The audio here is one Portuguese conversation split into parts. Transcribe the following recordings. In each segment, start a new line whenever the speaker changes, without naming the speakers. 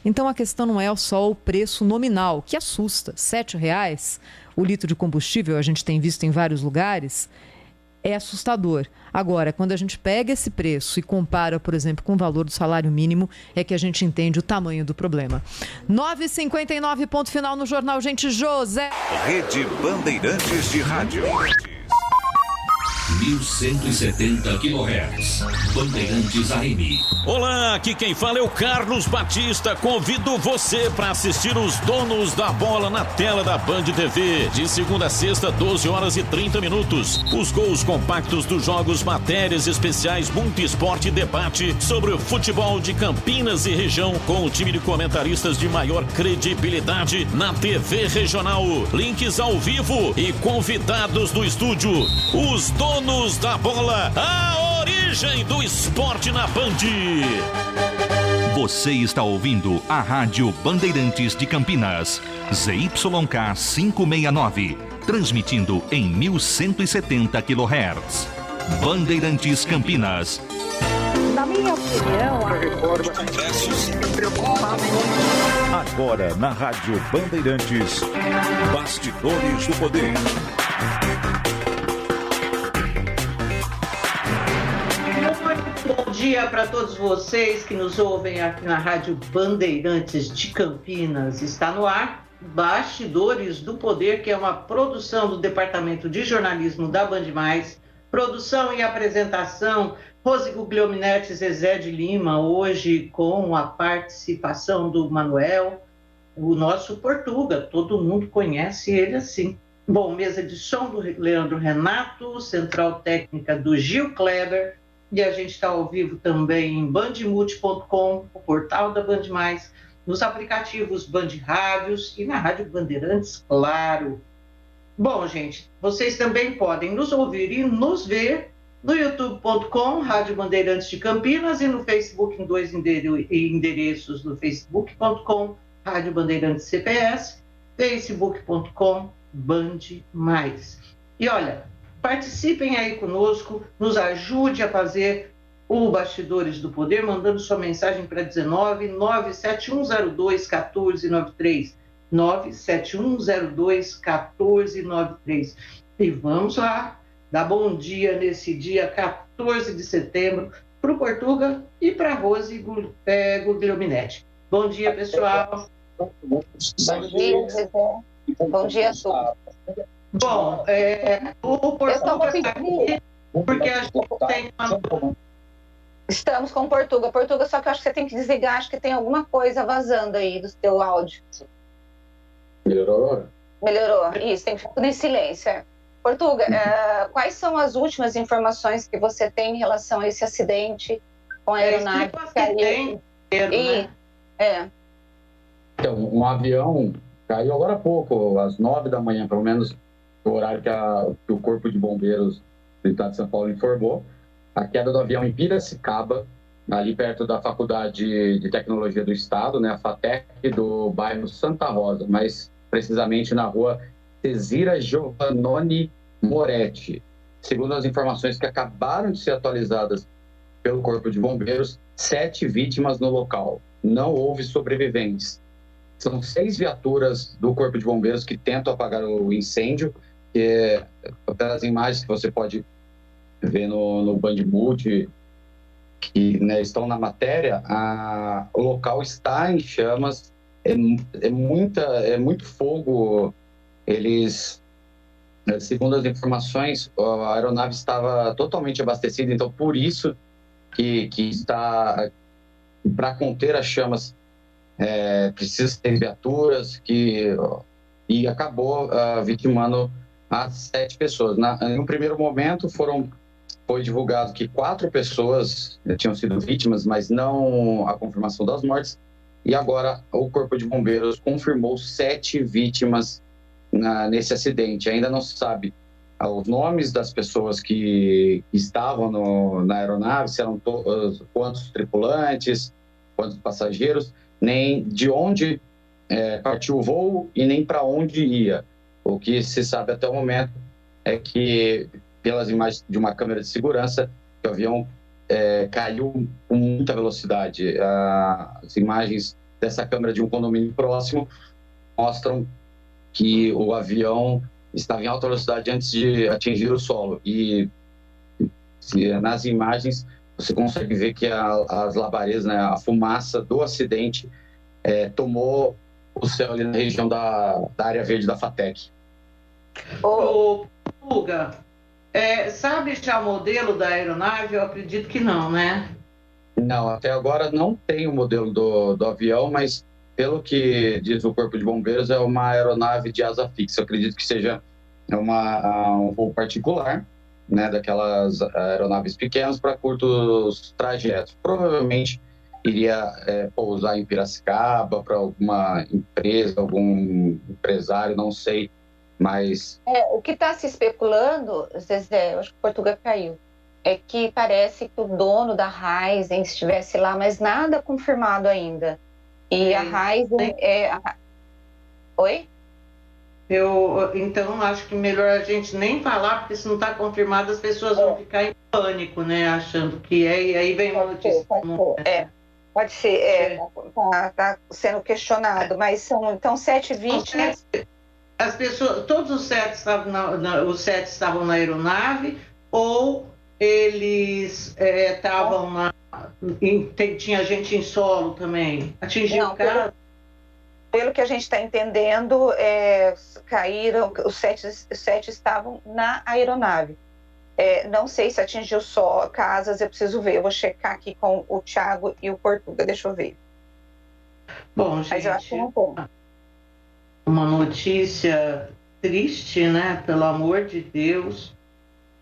Então a questão não é só o preço nominal, que assusta. R$ 7,00 o litro de combustível, a gente tem visto em vários lugares, é assustador. Agora, quando a gente pega esse preço e compara, por exemplo, com o valor do salário mínimo, é que a gente entende o tamanho do problema. 9h59, ponto final no Jornal Gente. José.
Rede Bandeirantes de Rádio.
1170 kHz. Bandeirantes AM.
Olá, aqui quem fala é o Carlos Batista. Convido você para assistir os Donos da Bola na tela da Band TV. De segunda a sexta, 12h30. Os gols compactos dos jogos, matérias especiais, muito esporte e debate sobre o futebol de Campinas e região com o time de comentaristas de maior credibilidade na TV regional. Links ao vivo e convidados do estúdio. Os Donos da Bola, a origem do esporte na Band.
Você está ouvindo a Rádio Bandeirantes de Campinas, ZYK 569, transmitindo em 1170 kHz. Bandeirantes Campinas.
Na minha opinião, a reforma do
Congresso sempre preocupa muito.
Agora na Rádio Bandeirantes, Bastidores do Poder.
Bom dia para todos vocês que nos ouvem aqui na Rádio Bandeirantes de Campinas. Está no ar Bastidores do Poder, que é uma produção do Departamento de Jornalismo da Band+. Produção e apresentação, Rose Guglielminetti, Zezé de Lima, hoje com a participação do Manuel, o nosso Portuga, todo mundo conhece ele assim. Bom, mesa de som do Leandro Renato, central técnica do Gil Kleber, e a gente está ao vivo também em bandmulti.com, o portal da Band+, nos aplicativos Band Rádios e na Rádio Bandeirantes, claro. Bom, gente, vocês também podem nos ouvir e nos ver no youtube.com, Rádio Bandeirantes de Campinas, e no Facebook, em dois endereços, no facebook.com, Rádio Bandeirantes CPS, facebook.com, Band+. E olha, participem aí conosco, nos ajude a fazer o Bastidores do Poder, mandando sua mensagem para 19-97102-1493, 97102-1493. E vamos lá, dar bom dia nesse dia 14 de setembro para o Portuga e para a Rose Guglielminetti. Bom dia, pessoal.
Bom dia, Zezé. Bom dia a todos.
Bom, o Portuga está aqui porque a gente tem uma...
Estamos com o Portuga. Portuga, só que eu acho que você tem que desligar, acho que tem alguma coisa vazando aí do seu áudio.
Melhorou?
Melhorou, isso, tem que ficar tudo em silêncio. Portuga, quais são as últimas informações que você tem em relação a esse acidente com a aeronave?
Né?
Então, um avião caiu agora há pouco, às 9 da manhã, pelo menos o horário que o Corpo de Bombeiros do Estado de São Paulo informou. A queda do avião em Piracicaba, ali perto da Faculdade de Tecnologia do Estado, né, a FATEC, do bairro Santa Rosa, mas precisamente na rua Cesira Giovannoni Moretti. Segundo as informações que acabaram de ser atualizadas pelo Corpo de Bombeiros, 7 vítimas no local. Não houve sobreviventes. São 6 viaturas do Corpo de Bombeiros que tentam apagar o incêndio, que pelas imagens que você pode ver no Bandmulti, que, né, estão na matéria, o local está em chamas, é muito fogo. Eles, segundo as informações, a aeronave estava totalmente abastecida, então por isso que está, para conter as chamas, precisa ter viaturas, e acabou vitimando as 7 pessoas. No primeiro momento foi divulgado que 4 pessoas tinham sido vítimas, mas não a confirmação das mortes. E agora o Corpo de Bombeiros confirmou 7 vítimas nesse acidente. Ainda não se sabe os nomes das pessoas que estavam na aeronave, se eram quantos tripulantes, quantos passageiros, nem de onde partiu o voo e nem para onde ia. O que se sabe até o momento é que, pelas imagens de uma câmera de segurança, que o avião caiu com muita velocidade. As imagens dessa câmera de um condomínio próximo mostram que o avião estava em alta velocidade antes de atingir o solo. E nas imagens você consegue ver que as labaredas, né, a fumaça do acidente tomou o céu ali na região da área verde da FATEC.
Ô, Tuga, sabe já o modelo da aeronave? Eu acredito que não, né?
Não, até agora não tem o modelo do avião, mas pelo que diz o Corpo de Bombeiros, é uma aeronave de asa fixa. Eu acredito que seja um voo particular, né, daquelas aeronaves pequenas para curtos trajetos. Provavelmente iria pousar em Piracicaba para alguma empresa, algum empresário, não sei, mas...
O que está se especulando, Zezé, eu acho que o Portuga caiu, é que parece que o dono da Raizen estivesse lá, mas nada confirmado ainda. E a Raizen Oi?
Então, acho que melhor a gente nem falar, porque se não está confirmado, as pessoas vão ficar em pânico, né? Achando que e aí vem uma notícia.
Pode ser, tá sendo questionado, mas são 7 vítimas.
As pessoas, todos os 7 estavam na aeronave, ou eles estavam tinha gente em solo também? Atingiu o carro?
Pelo que a gente está entendendo, caíram, os 7 estavam na aeronave. Não sei se atingiu só casas, eu preciso ver. Eu vou checar aqui com o Thiago e o Portuga, deixa eu ver.
Bom, gente,
mas eu acho que não tem.
Uma notícia triste, né? Pelo amor de Deus.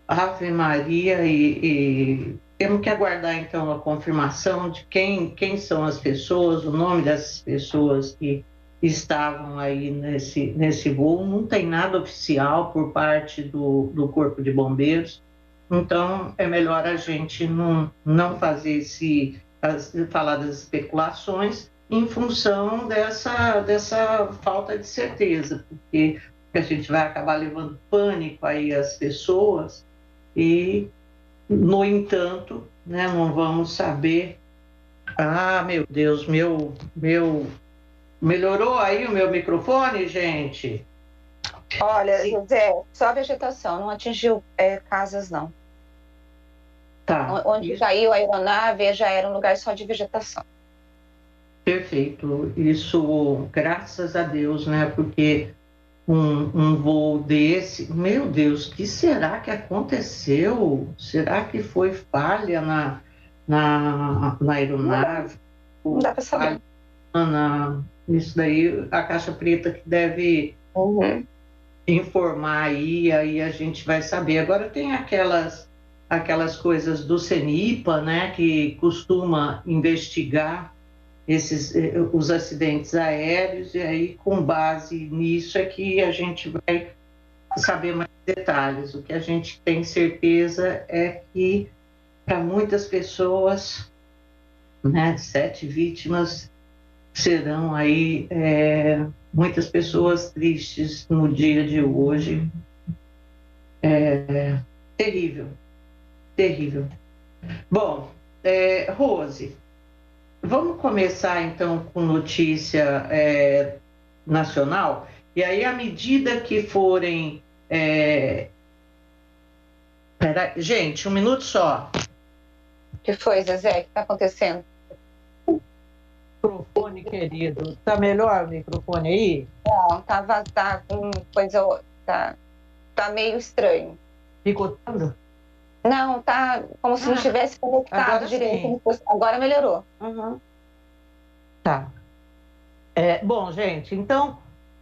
Ave Maria, e temos que aguardar, então, a confirmação de quem são as pessoas, o nome dessas pessoas que estavam aí nesse voo. Não tem nada oficial por parte do Corpo de Bombeiros, então é melhor a gente não fazer falar das especulações em função dessa falta de certeza, porque a gente vai acabar levando pânico aí às pessoas e, no entanto, né, não vamos saber. Meu Deus, melhorou aí o meu microfone, gente?
Olha, José, só a vegetação, não atingiu casas, não.
Tá.
Onde caiu a aeronave já era um lugar só de vegetação.
Perfeito. Isso, graças a Deus, né? Porque um voo desse, meu Deus, o que será que aconteceu? Será que foi falha na aeronave?
Não dá para saber.
Isso daí, a Caixa Preta que deve informar aí a gente vai saber. Agora tem aquelas coisas do CENIPA, né, que costuma investigar os acidentes aéreos, e aí, com base nisso, é que a gente vai saber mais detalhes. O que a gente tem certeza é que, para muitas pessoas, né, 7 vítimas serão aí muitas pessoas tristes no dia de hoje. Terrível, terrível. Bom, Rose, vamos começar então com notícia nacional, e aí à medida que forem... Gente, um minuto só.
O que foi, Zezé? O que está acontecendo?
Microfone, querido. Tá melhor o microfone aí?
Não, tá com coisa... Tá meio estranho.
Picotando?
Não, tá como se não tivesse conectado direito. Agora melhorou.
Tá. Bom, gente, então,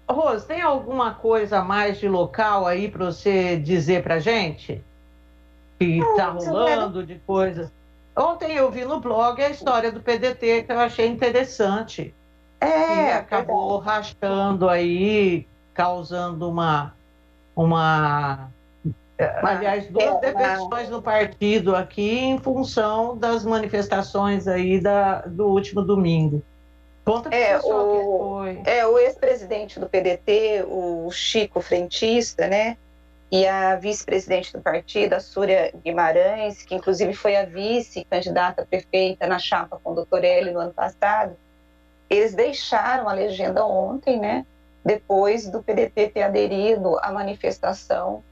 Rose, tem alguma coisa a mais de local aí para você dizer pra gente? Que tá rolando de coisas... Ontem eu vi no blog a história do PDT, que eu achei interessante. Que acabou rachando aí, causando aliás, 2 defensões no partido aqui em função das manifestações aí do último domingo. Conta para o pessoal que foi.
O ex-presidente do PDT, o Chico Frentista, né? E a vice-presidente do partido, a Súria Guimarães, que inclusive foi a vice-candidata a prefeita na chapa com o Dr. Hélio no ano passado, eles deixaram a legenda ontem, né? Depois do PDT ter aderido à manifestação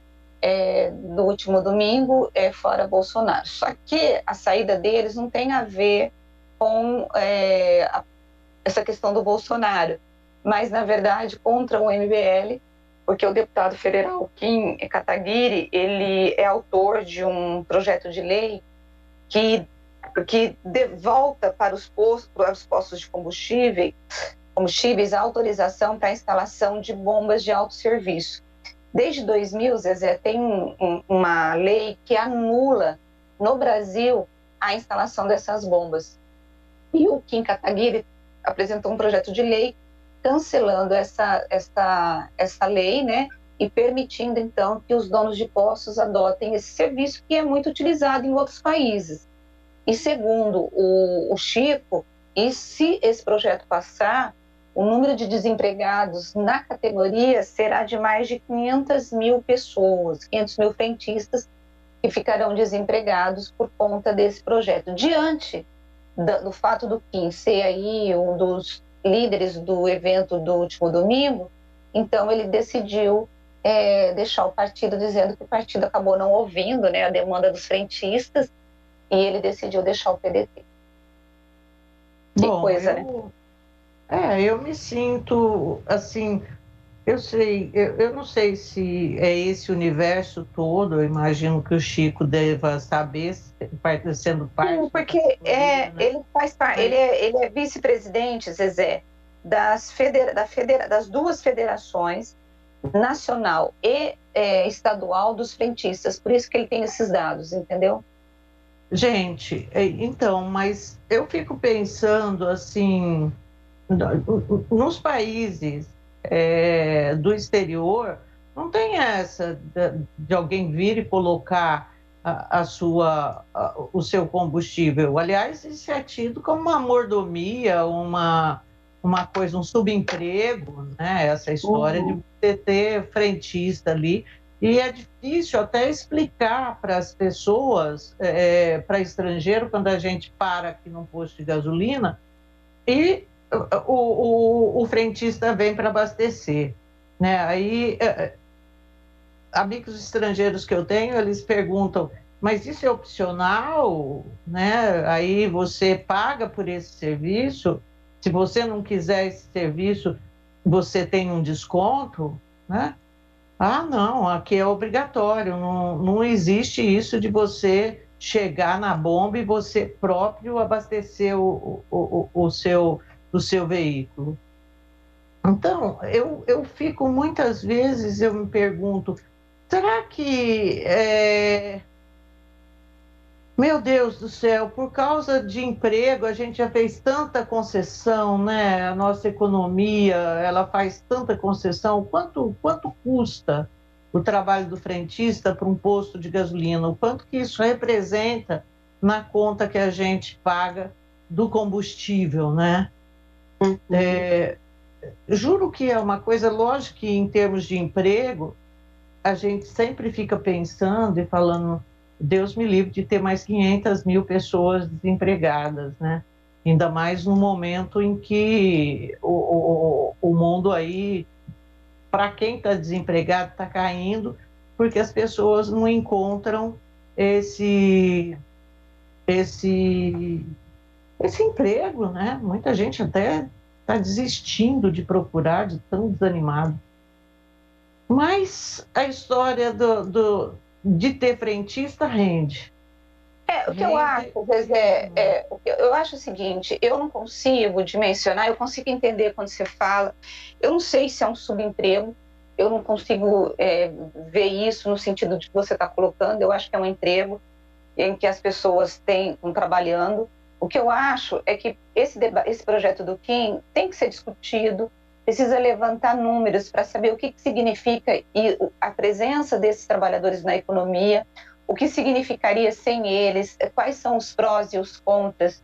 do último domingo, fora Bolsonaro. Só que a saída deles não tem a ver com essa questão do Bolsonaro, mas, na verdade, contra o MBL, porque o deputado federal Kim Kataguiri, ele é autor de um projeto de lei que volta para os postos de combustíveis a autorização para a instalação de bombas de autosserviço. Desde 2000, Zezé, tem uma lei que anula no Brasil a instalação dessas bombas. E o Kim Kataguiri apresentou um projeto de lei cancelando essa lei, né, e permitindo, então, que os donos de postos adotem esse serviço que é muito utilizado em outros países. E segundo o Chico, e se esse projeto passar, o número de desempregados na categoria será de mais de 500 mil pessoas, 500 mil frentistas que ficarão desempregados por conta desse projeto. Diante do fato do Kim ser aí um dos líderes do evento do último domingo, então ele decidiu deixar o partido, dizendo que o partido acabou não ouvindo, né, a demanda dos frentistas, e ele decidiu deixar o PDT. Que coisa, né?
Eu me sinto, assim, eu não sei se é esse universo todo, eu imagino que o Chico deva saber, sendo parte...
Sim, porque ele faz parte, ele é vice-presidente, Zezé, das duas federações, nacional e estadual, dos frentistas, por isso que ele tem esses dados, entendeu?
Gente, então, mas eu fico pensando, assim, nos países do exterior, não tem essa de alguém vir e colocar o seu combustível. Aliás, isso é tido como uma mordomia, uma coisa, um subemprego, né? Essa história de você ter frentista ali. E é difícil até explicar para as pessoas, para estrangeiro, quando a gente para aqui num posto de gasolina e o frentista vem para abastecer, né? Aí, amigos estrangeiros que eu tenho, eles perguntam, mas isso é opcional, né? Aí você paga por esse serviço, se você não quiser esse serviço, você tem um desconto, né? Ah, não, aqui é obrigatório, não existe isso de você chegar na bomba e você próprio abastecer o seu veículo. Então, eu fico muitas vezes, eu me pergunto, será que, meu Deus do céu, por causa de emprego, a gente já fez tanta concessão, né? A nossa economia, ela faz tanta concessão. Quanto custa o trabalho do frentista para um posto de gasolina? O quanto que isso representa na conta que a gente paga do combustível, né? Juro que é uma coisa, lógico que em termos de emprego, a gente sempre fica pensando e falando, Deus me livre de ter mais 500 mil pessoas desempregadas, né? Ainda mais no momento em que o mundo aí, para quem está desempregado, está caindo, porque as pessoas não encontram esse emprego, né? Muita gente até está desistindo de procurar, de tão desanimado. Mas a história de ter frentista rende.
O que eu acho, Zezé, eu acho o seguinte, eu não consigo dimensionar, eu consigo entender quando você fala, eu não sei se é um subemprego, eu não consigo ver isso no sentido de que você está colocando, eu acho que é um emprego em que as pessoas estão trabalhando. O que eu acho é que esse projeto do Kim tem que ser discutido, precisa levantar números para saber o que significa a presença desses trabalhadores na economia, o que significaria sem eles, quais são os prós e os contras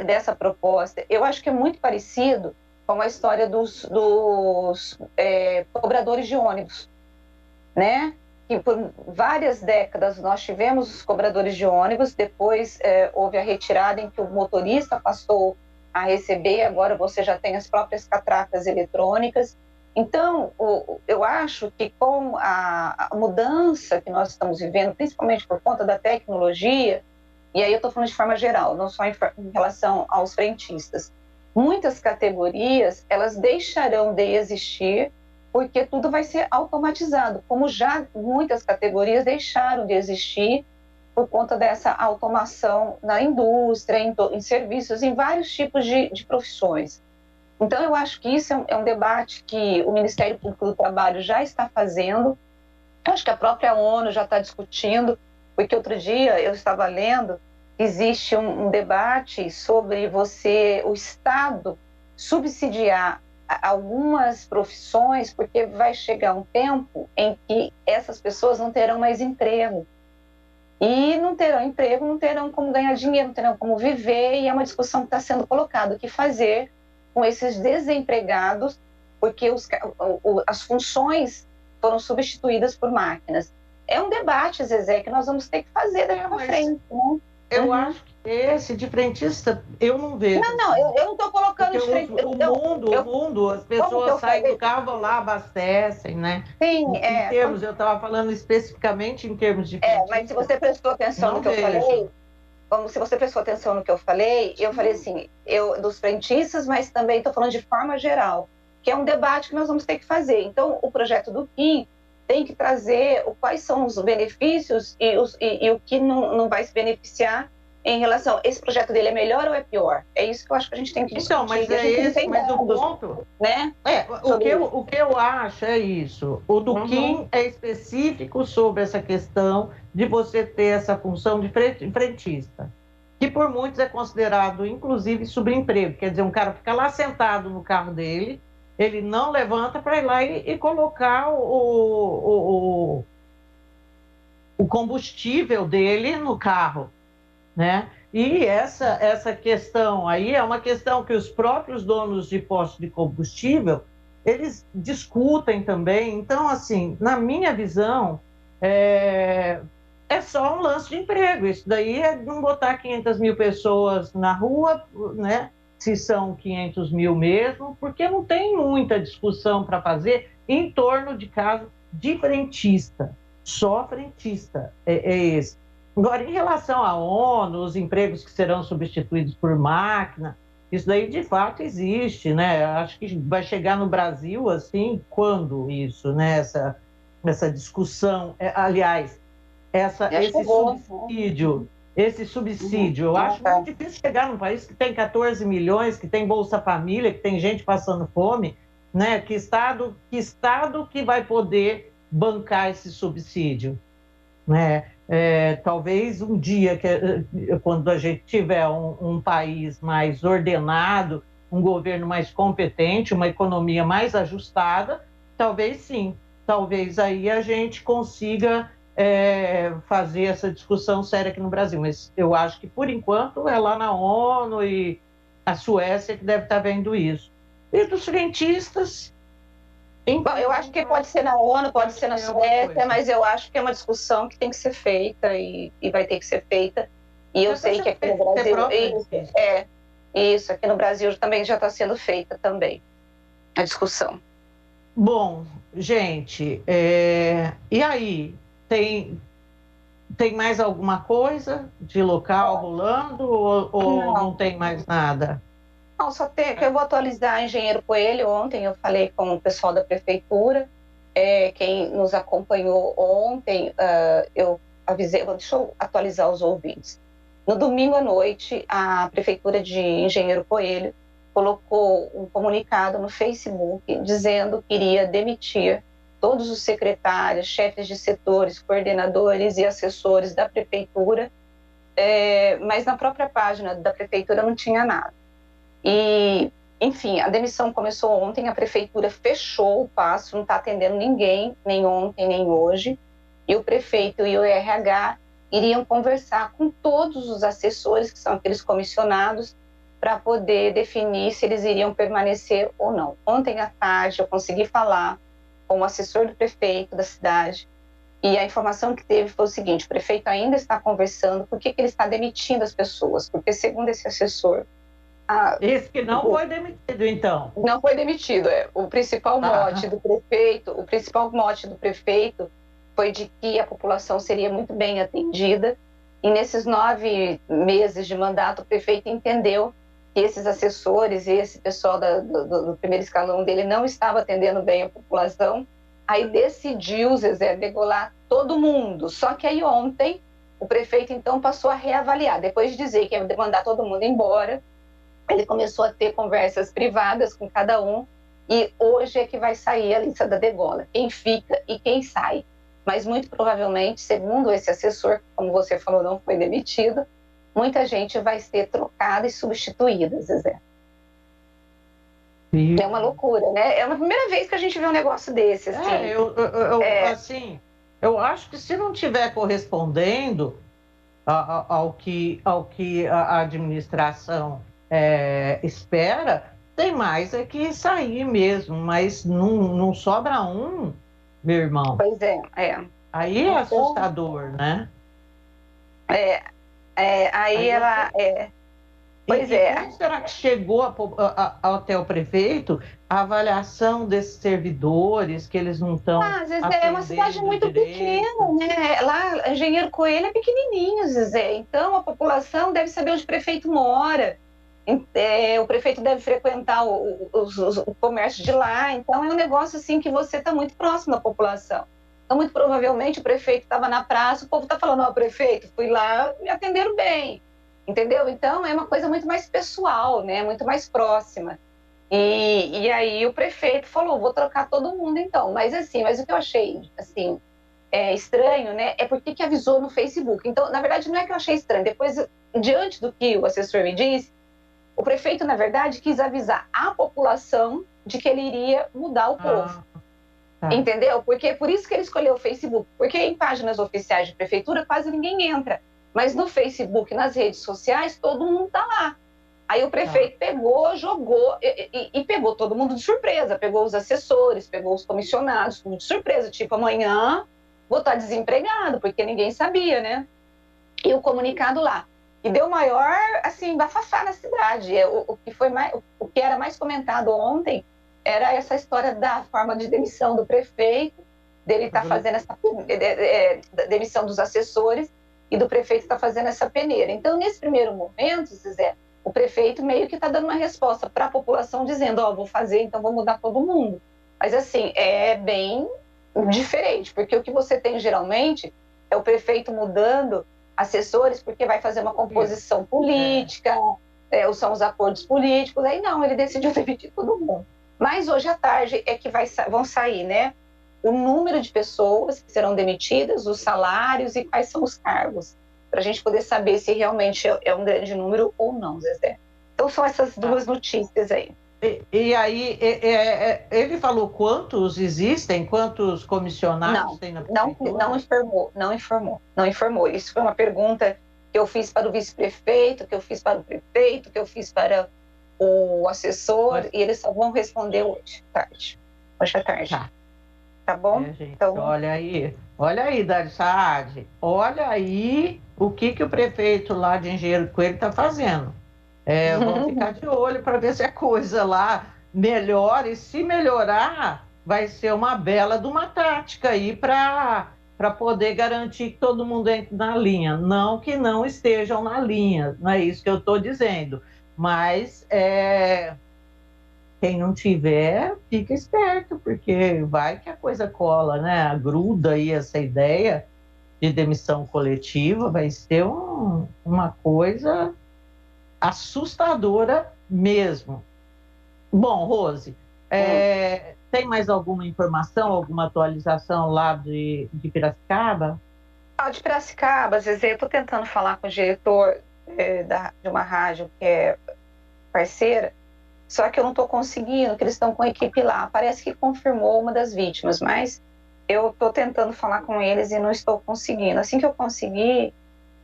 dessa proposta. Eu acho que é muito parecido com a história dos cobradores de ônibus, né? Que por várias décadas nós tivemos os cobradores de ônibus, depois houve a retirada em que o motorista passou a receber, agora você já tem as próprias catracas eletrônicas. Então, eu acho que com a mudança que nós estamos vivendo, principalmente por conta da tecnologia, e aí eu estou falando de forma geral, não só em relação aos frentistas, muitas categorias, elas deixarão de existir porque tudo vai ser automatizado, como já muitas categorias deixaram de existir por conta dessa automação na indústria, em serviços, em vários tipos de profissões. Então, eu acho que isso é um debate que o Ministério Público do Trabalho já está fazendo, eu acho que a própria ONU já está discutindo, porque outro dia eu estava lendo, existe um debate sobre o Estado subsidiar algumas profissões, porque vai chegar um tempo em que essas pessoas não terão mais emprego. E não terão emprego, não terão como ganhar dinheiro, não terão como viver, e é uma discussão que está sendo colocada, o que fazer com esses desempregados, porque as funções foram substituídas por máquinas. É um debate, Zezé, que nós vamos ter que fazer daqui para frente, né?
Eu acho que esse de frentista, eu não vejo.
Não, eu não estou colocando de frentista.
O mundo, as pessoas saem do carro, vão lá, abastecem, né?
Sim,
eu estava falando especificamente em termos de frentista.
Mas se você prestou atenção no que eu falei, se você prestou atenção no que eu falei assim, dos frentistas, mas também estou falando de forma geral, que é um debate que nós vamos ter que fazer. Então, o projeto do Kim tem que trazer quais são os benefícios e o que não vai se beneficiar em relação... Esse projeto dele é melhor ou é pior? É isso que eu acho que a gente tem que discutir.
Então, mas o ponto...
Né?
O que eu acho é isso. O do Kim é específico sobre essa questão de você ter essa função de frentista, que por muitos é considerado, inclusive, subemprego. Quer dizer, um cara fica lá sentado no carro dele, ele não levanta para ir lá e colocar o combustível dele no carro, né? E essa questão aí é uma questão que os próprios donos de postos de combustível, eles discutem também. Então, assim, na minha visão, é só um lance de emprego. Isso daí é não botar 500 mil pessoas na rua, né? Se são 500 mil mesmo, porque não tem muita discussão para fazer em torno de caso de frentista. Só frentista é esse. Agora, em relação à ONU, os empregos que serão substituídos por máquina, isso daí de fato existe, né? Acho que vai chegar no Brasil, assim, quando isso, né? Essa discussão, aliás, esse subsídio, eu acho muito difícil chegar num país que tem 14 milhões, que tem Bolsa Família, que tem gente passando fome, né? Que estado que vai poder bancar esse subsídio, né? Talvez um dia, quando a gente tiver um país mais ordenado, um governo mais competente, uma economia mais ajustada, talvez sim, talvez aí a gente consiga fazer essa discussão séria aqui no Brasil, mas eu acho que por enquanto é lá na ONU e a Suécia que deve estar vendo isso. E dos frentistas...
Bom, eu acho que pode ser na ONU, pode ser na Suécia, mas eu acho que é uma discussão que tem que ser feita e vai ter que ser feita. E eu sei que aqui no Brasil... Isso, aqui no Brasil também já está sendo feita também a discussão.
Bom, gente, e aí? Tem mais alguma coisa de local rolando ou não tem mais nada?
Não, só tem que eu vou atualizar Engenheiro Coelho. Ontem eu falei com o pessoal da prefeitura, quem nos acompanhou ontem, eu avisei, deixa eu atualizar os ouvintes. No domingo à noite, a prefeitura de Engenheiro Coelho colocou um comunicado no Facebook dizendo que iria demitir todos os secretários, chefes de setores, coordenadores e assessores da prefeitura, mas na própria página da prefeitura não tinha nada. E, enfim, a demissão começou ontem, a prefeitura fechou o passo, não está atendendo ninguém, nem ontem, nem hoje, e o prefeito e o RH iriam conversar com todos os assessores, que são aqueles comissionados, para poder definir se eles iriam permanecer ou não. Ontem à tarde eu consegui falar com o assessor do prefeito da cidade, e a informação que teve foi o seguinte: o prefeito ainda está conversando por que ele está demitindo as pessoas, porque segundo esse assessor,
Esse que não foi demitido, então.
Não foi demitido. O principal mote do prefeito foi de que a população seria muito bem atendida. E nesses 9 meses de mandato, o prefeito entendeu que esses assessores e esse pessoal do primeiro escalão dele não estava atendendo bem a população. Aí decidiu, Zezé, degolar todo mundo. Só que aí ontem o prefeito então passou a reavaliar. Depois de dizer que ia mandar todo mundo embora, ele começou a ter conversas privadas com cada um. E hoje é que vai sair a lista da degola, quem fica e quem sai. Mas muito provavelmente, segundo esse assessor, como você falou, não foi demitido, muita gente vai ser trocada e substituída, Zezé. É uma loucura, né? É uma primeira vez que a gente vê um negócio desse, assim.
Eu acho que se não estiver correspondendo ao que a administração espera, tem mais é que sair mesmo, mas não sobra um, meu irmão.
Pois é.
Aí é assustador, né?
Aí ela... Pois é.
Como será que chegou até o prefeito a avaliação desses servidores, que eles não estão...
Zezé, é uma cidade muito pequena, né? Lá, Engenheiro Coelho é pequenininho, Zezé. Então, a população deve saber onde o prefeito mora. O prefeito deve frequentar o comércio de lá. Então, é um negócio assim que você está muito próximo da população. Então, muito provavelmente, o prefeito estava na praça, o povo está falando, prefeito, fui lá, me atenderam bem. Entendeu? Então, é uma coisa muito mais pessoal, né? Muito mais próxima. E aí o prefeito falou, vou trocar todo mundo então. Mas o que eu achei, assim, estranho, né? É porque que avisou no Facebook. Então, na verdade, não é que eu achei estranho. Depois, diante do que o assessor me disse, o prefeito, na verdade, quis avisar a população de que ele iria mudar o povo. Entendeu? Porque por isso que ele escolheu o Facebook. Porque em páginas oficiais de prefeitura quase ninguém entra. Mas no Facebook, nas redes sociais, todo mundo está lá. Aí o prefeito pegou, jogou e pegou todo mundo de surpresa. Pegou os assessores, pegou os comissionados, tudo de surpresa. Tipo, amanhã vou estar desempregado, porque ninguém sabia, né? E o comunicado lá. E deu maior, assim, bafafá na cidade. O que era mais comentado ontem era essa história da forma de demissão do prefeito, dele estar fazendo essa demissão dos assessores, e do prefeito está fazendo essa peneira. Então, nesse primeiro momento, Zezé, o prefeito meio que está dando uma resposta para a população, dizendo, vou fazer, então vou mudar todo mundo. Mas, assim, é bem diferente, porque o que você tem, geralmente, é o prefeito mudando assessores, porque vai fazer uma composição política, são os acordos políticos, aí não, ele decidiu demitir todo mundo. Mas hoje à tarde é que vão sair, né? O número de pessoas que serão demitidas, os salários e quais são os cargos, para a gente poder saber se realmente é um grande número ou não, Zezé. Então, são essas duas notícias aí.
E aí, ele falou quantos existem, quantos comissionados tem na prefeitura?
Não informou. Isso foi uma pergunta que eu fiz para o vice-prefeito, que eu fiz para o prefeito, que eu fiz para o assessor, e eles só vão responder hoje à tarde. Tá bom?
Gente, então... Olha aí, Dari Saad, olha aí o que o prefeito lá de Engenheiro Coelho está fazendo. Vamos ficar de olho para ver se a coisa lá melhora, e se melhorar, vai ser uma bela de uma tática aí para poder garantir que todo mundo entre na linha. Não que não estejam na linha, não é isso que eu estou dizendo, mas quem não tiver, fica esperto, porque vai que a coisa cola, né? Gruda aí essa ideia de demissão coletiva, vai ser uma coisa assustadora mesmo. Bom, Rose, tem mais alguma informação, alguma atualização lá de Piracicaba?
De Piracicaba, Zezé, eu estou tentando falar com o diretor de uma rádio que é parceira, só que eu não estou conseguindo, que eles estão com a equipe lá. Parece que confirmou uma das vítimas, mas eu estou tentando falar com eles e não estou conseguindo. Assim que eu conseguir,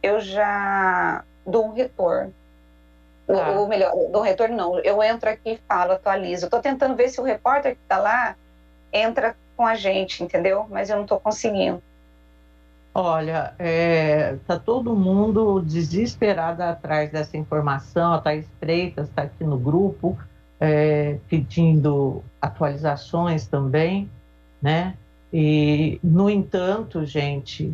eu já dou um retorno. Ou melhor, dou um retorno não. Eu entro aqui, falo, atualizo. Estou tentando ver se o repórter que está lá entra com a gente, entendeu? Mas eu não estou conseguindo.
Olha, tá todo mundo desesperado atrás dessa informação. A Thaís Freitas está aqui no grupo, pedindo atualizações também, né? E, no entanto, gente,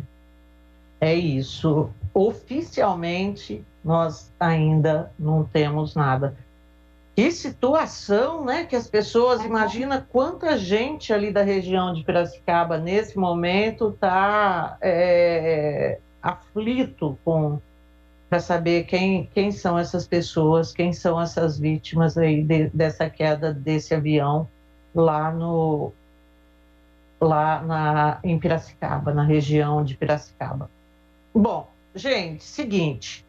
é isso. Oficialmente, nós ainda não temos nada. Que situação, né? Que as pessoas, imagina quanta gente ali da região de Piracicaba nesse momento está aflito para saber quem são essas pessoas, quem são essas vítimas aí dessa queda desse avião em Piracicaba, na região de Piracicaba. Bom, gente, seguinte,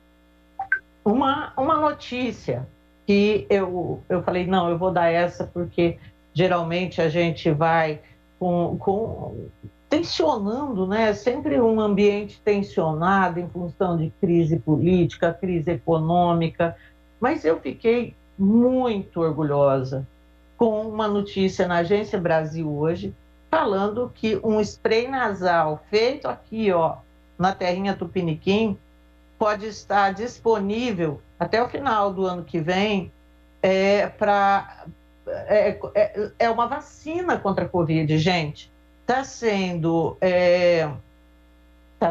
uma notícia que eu falei, não, eu vou dar essa porque geralmente a gente vai tensionando, né? Sempre um ambiente tensionado em função de crise política, crise econômica, mas eu fiquei muito orgulhosa com uma notícia na Agência Brasil hoje, falando que um spray nasal feito aqui, ó, na terrinha Tupiniquim, pode estar disponível até o final do ano que vem. É uma vacina contra a Covid, gente. Está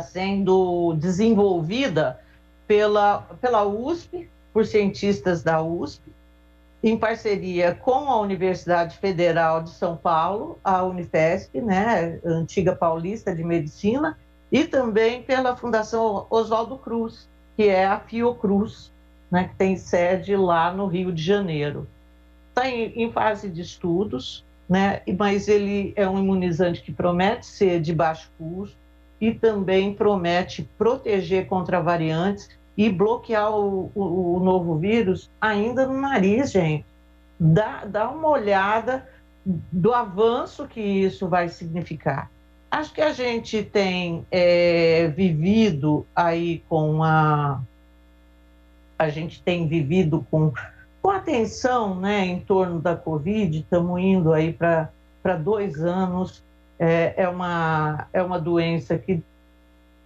sendo desenvolvida pela USP, por cientistas da USP, em parceria com a Universidade Federal de São Paulo, a Unifesp, né, antiga Paulista de Medicina, e também pela Fundação Oswaldo Cruz, que é a Fiocruz, né, que tem sede lá no Rio de Janeiro. Está em fase de estudos, né, mas ele é um imunizante que promete ser de baixo custo e também promete proteger contra variantes e bloquear o novo vírus ainda no nariz, gente. Dá uma olhada do avanço que isso vai significar. Acho que a gente tem vivido aí com atenção, né, em torno da Covid. Estamos indo aí para 2 anos. É uma doença que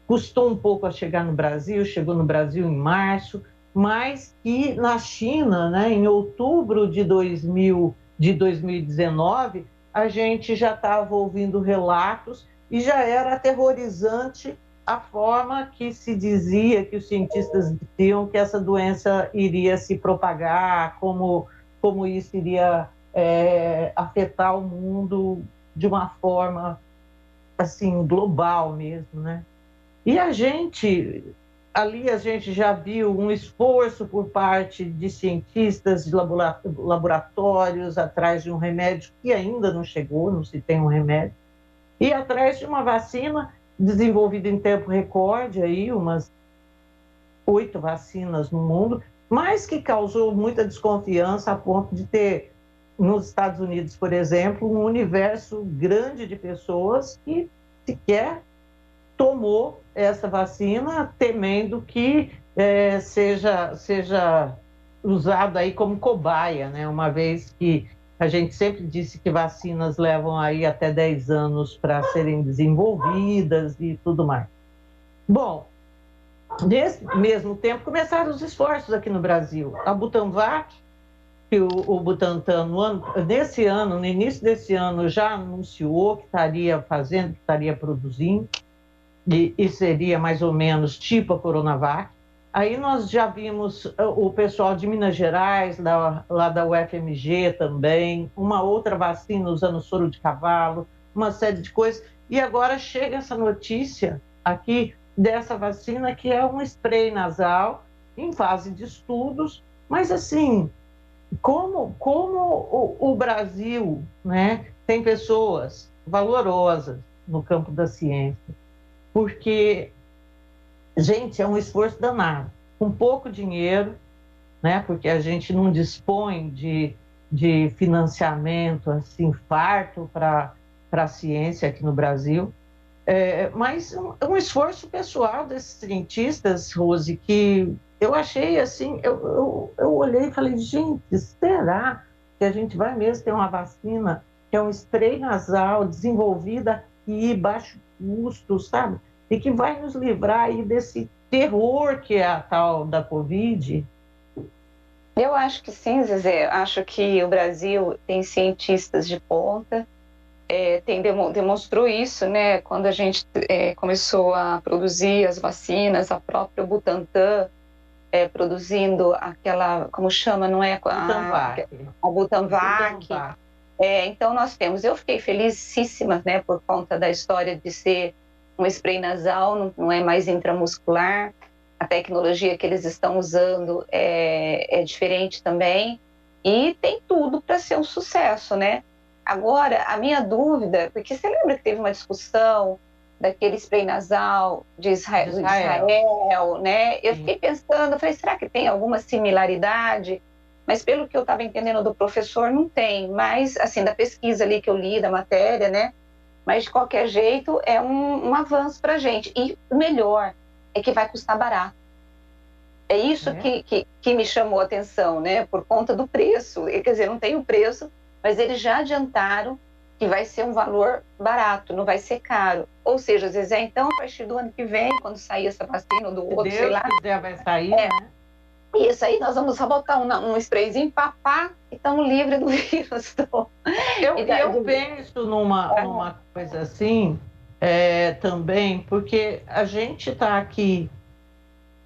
custou um pouco a chegar no Brasil, chegou no Brasil em março, mas que na China, né, em outubro de 2019, a gente já estava ouvindo relatos e já era aterrorizante a forma que se dizia, que os cientistas diziam que essa doença iria se propagar, como isso iria afetar o mundo de uma forma assim global mesmo, né? E a gente já viu um esforço por parte de cientistas de laboratórios atrás de um remédio que ainda não chegou, não se tem um remédio, e atrás de uma vacina desenvolvida em tempo recorde, aí umas 8 vacinas no mundo, mas que causou muita desconfiança a ponto de ter, nos Estados Unidos, por exemplo, um universo grande de pessoas que sequer tomou essa vacina, temendo que seja usado aí como cobaia, né? Uma vez que a gente sempre disse que vacinas levam aí até 10 anos para serem desenvolvidas e tudo mais. Bom, nesse mesmo tempo começaram os esforços aqui no Brasil. A Butanvac, que o Butantan, no início desse ano, já anunciou que estaria fazendo, que estaria produzindo, e seria mais ou menos tipo a Coronavac. Aí nós já vimos o pessoal de Minas Gerais, lá da UFMG também, uma outra vacina usando soro de cavalo, uma série de coisas. E agora chega essa notícia aqui dessa vacina, que é um spray nasal em fase de estudos, mas assim, como o Brasil, né, tem pessoas valorosas no campo da ciência, porque, gente, é um esforço danado, com pouco dinheiro, né, porque a gente não dispõe de financiamento assim, farto para a ciência aqui no Brasil, mas um esforço pessoal desses cientistas, Rose, que eu achei assim, eu olhei e falei, gente, será que a gente vai mesmo ter uma vacina que é um spray nasal desenvolvida aqui, baixo custo, sabe? e que vai nos livrar aí desse terror que é a tal da Covid?
Eu acho que sim, Zezé. Acho que o Brasil tem cientistas de ponta, demonstrou isso, né? Quando a gente começou a produzir as vacinas, a própria Butantan produzindo aquela, como chama, não é? A Butanvac. Então nós temos. Eu fiquei felicíssima, né? Por conta da história de ser um spray nasal, não é mais intramuscular. A tecnologia que eles estão usando é diferente também. E tem tudo para ser um sucesso, né? Agora, a minha dúvida, porque você lembra que teve uma discussão daquele spray nasal de Israel, né? Eu fiquei pensando, falei, será que tem alguma similaridade? Mas pelo que eu estava entendendo do professor, não tem. Mas, assim, da pesquisa ali que eu li, da matéria, né? Mas, de qualquer jeito, é um avanço para a gente. E o melhor é que vai custar barato. É isso que me chamou a atenção, né? Por conta do preço. Quer dizer, não tem o preço, mas eles já adiantaram que vai ser um valor barato, não vai ser caro. Ou seja, Zezé, então, a partir do ano que vem, quando sair essa vacina ou do outro,
Deus
sei lá...
quiser, vai sair, né?
Isso aí, nós vamos só botar um sprayzinho, papá, e estamos livres do vírus.
Eu penso numa coisa assim, também, porque a gente está aqui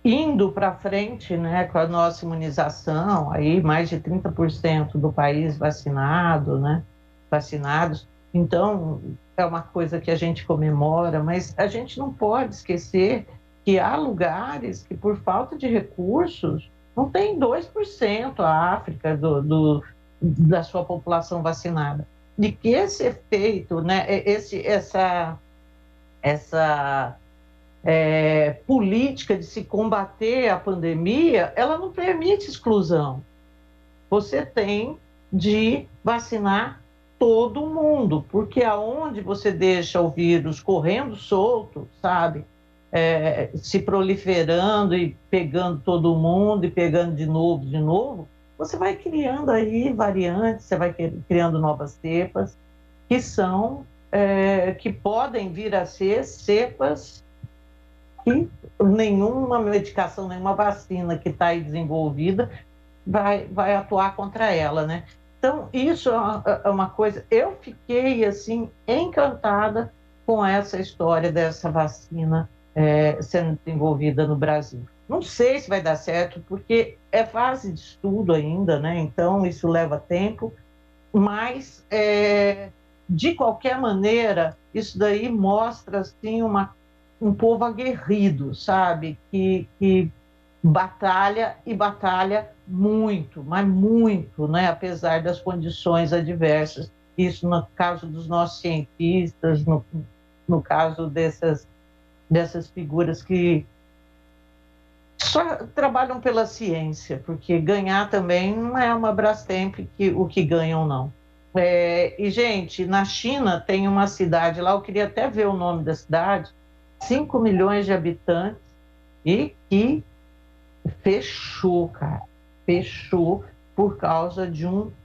indo para frente, né, com a nossa imunização, aí mais de 30% do país vacinado, né, vacinados. Então, é uma coisa que a gente comemora, mas a gente não pode esquecer que há lugares que, por falta de recursos, não tem 2% a África da sua população vacinada. De que esse efeito, né, essa política de se combater a pandemia, ela não permite exclusão. Você tem de vacinar todo mundo, porque aonde você deixa o vírus correndo solto, sabe, se proliferando e pegando todo mundo e pegando de novo, você vai criando aí variantes, você vai criando novas cepas que são, que podem vir a ser cepas que nenhuma medicação, nenhuma vacina que está aí desenvolvida vai atuar contra ela, né? Então, isso é uma coisa... Eu fiquei, assim, encantada com essa história dessa vacina sendo desenvolvida no Brasil. Não sei se vai dar certo, porque é fase de estudo ainda, né? Então, isso leva tempo, mas, de qualquer maneira, isso daí mostra, assim, um povo aguerrido, sabe? Que batalha e batalha muito, mas muito, né? Apesar das condições adversas. Isso no caso dos nossos cientistas, no caso dessas figuras que só trabalham pela ciência, porque ganhar também não é uma Brastemp o que ganham, não. E, gente, na China tem uma cidade lá, eu queria até ver o nome da cidade, 5 milhões de habitantes, e que fechou, cara. Fechou por causa de um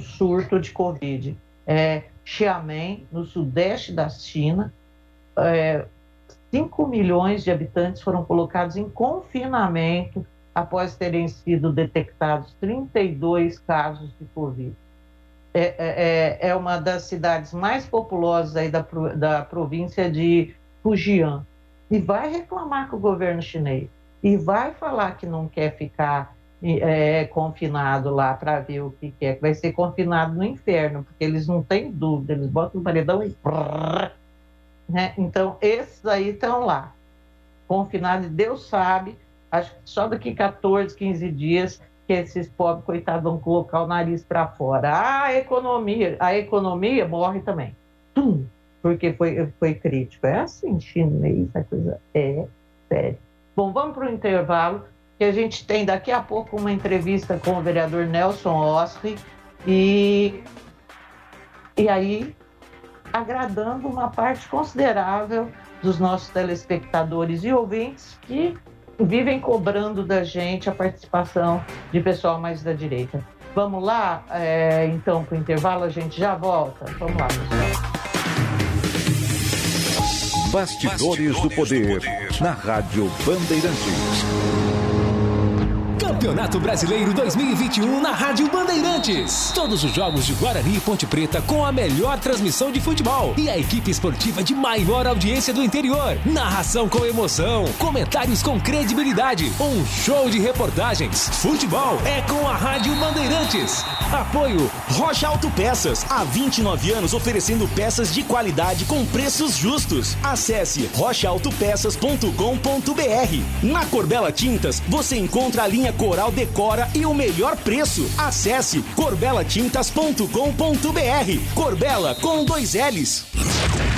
surto de Covid. Xiamen, no sudeste da China, 5 milhões de habitantes foram colocados em confinamento após terem sido detectados 32 casos de Covid. É uma das cidades mais populosas aí da província de Fujian. E vai reclamar com o governo chinês. E vai falar que não quer ficar confinado lá para ver o que é. Vai ser confinado no inferno, porque eles não têm dúvida. Eles botam no paredão e... né? Então, esses aí estão lá, confinados. E Deus sabe, acho que só daqui 14, 15 dias que esses pobres coitados vão colocar o nariz para fora. A economia morre também. Porque foi crítico. É assim, chinês, a coisa é séria. Bom, vamos para o intervalo, que a gente tem daqui a pouco uma entrevista com o vereador Nelson Osri, e aí agradando uma parte considerável dos nossos telespectadores e ouvintes que vivem cobrando da gente a participação de pessoal mais da direita. Vamos lá, então, para o intervalo, a gente já volta. Vamos lá, pessoal.
Bastidores do Poder, na Rádio Bandeirantes.
Campeonato Brasileiro 2021 na Rádio Bandeirantes. Todos os jogos de Guarani e Ponte Preta com a melhor transmissão de futebol e a equipe esportiva de maior audiência do interior. Narração com emoção, comentários com credibilidade, um show de reportagens. Futebol é com a Rádio Bandeirantes. Apoio
Rocha Autopeças, há 29 anos oferecendo peças de qualidade com preços justos. Acesse rochaautopeças.com.br. Na Corbella Tintas, você encontra a linha Coral Decora e o melhor preço. Acesse corbelatintas.com.br. Corbella com 2 L's.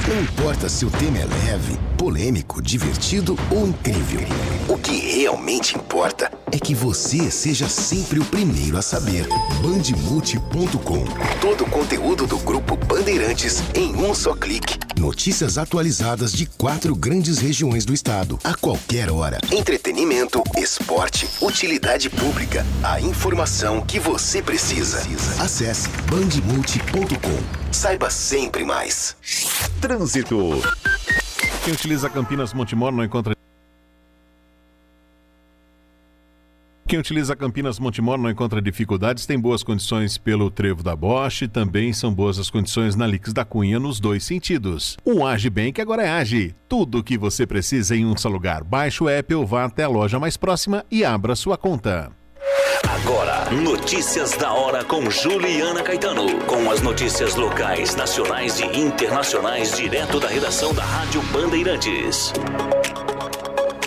Não importa se o tema é leve, polêmico, divertido ou incrível. O que realmente importa é que você seja sempre o primeiro a saber. Bandemulti.com. Todo o conteúdo do Grupo Bandeirantes em um só clique. Notícias atualizadas de 4 grandes regiões do estado, a qualquer hora. Entretenimento, esporte, utilidade pública. A informação que você precisa. Acesse bandemulti.com. Saiba sempre mais.
Trânsito.
Quem utiliza Campinas Montemor não encontra... Quem utiliza Campinas Montemor não encontra dificuldades, tem boas condições pelo trevo da Bosch, também são boas as condições na Lix da Cunha nos 2 sentidos. O Agibank agora é Agi. Tudo o que você precisa em um só lugar. Baixe o app ou vá até a loja mais próxima e abra sua conta.
Agora, notícias da hora com Juliana Caetano. Com as notícias locais, nacionais e internacionais direto da redação da Rádio Bandeirantes.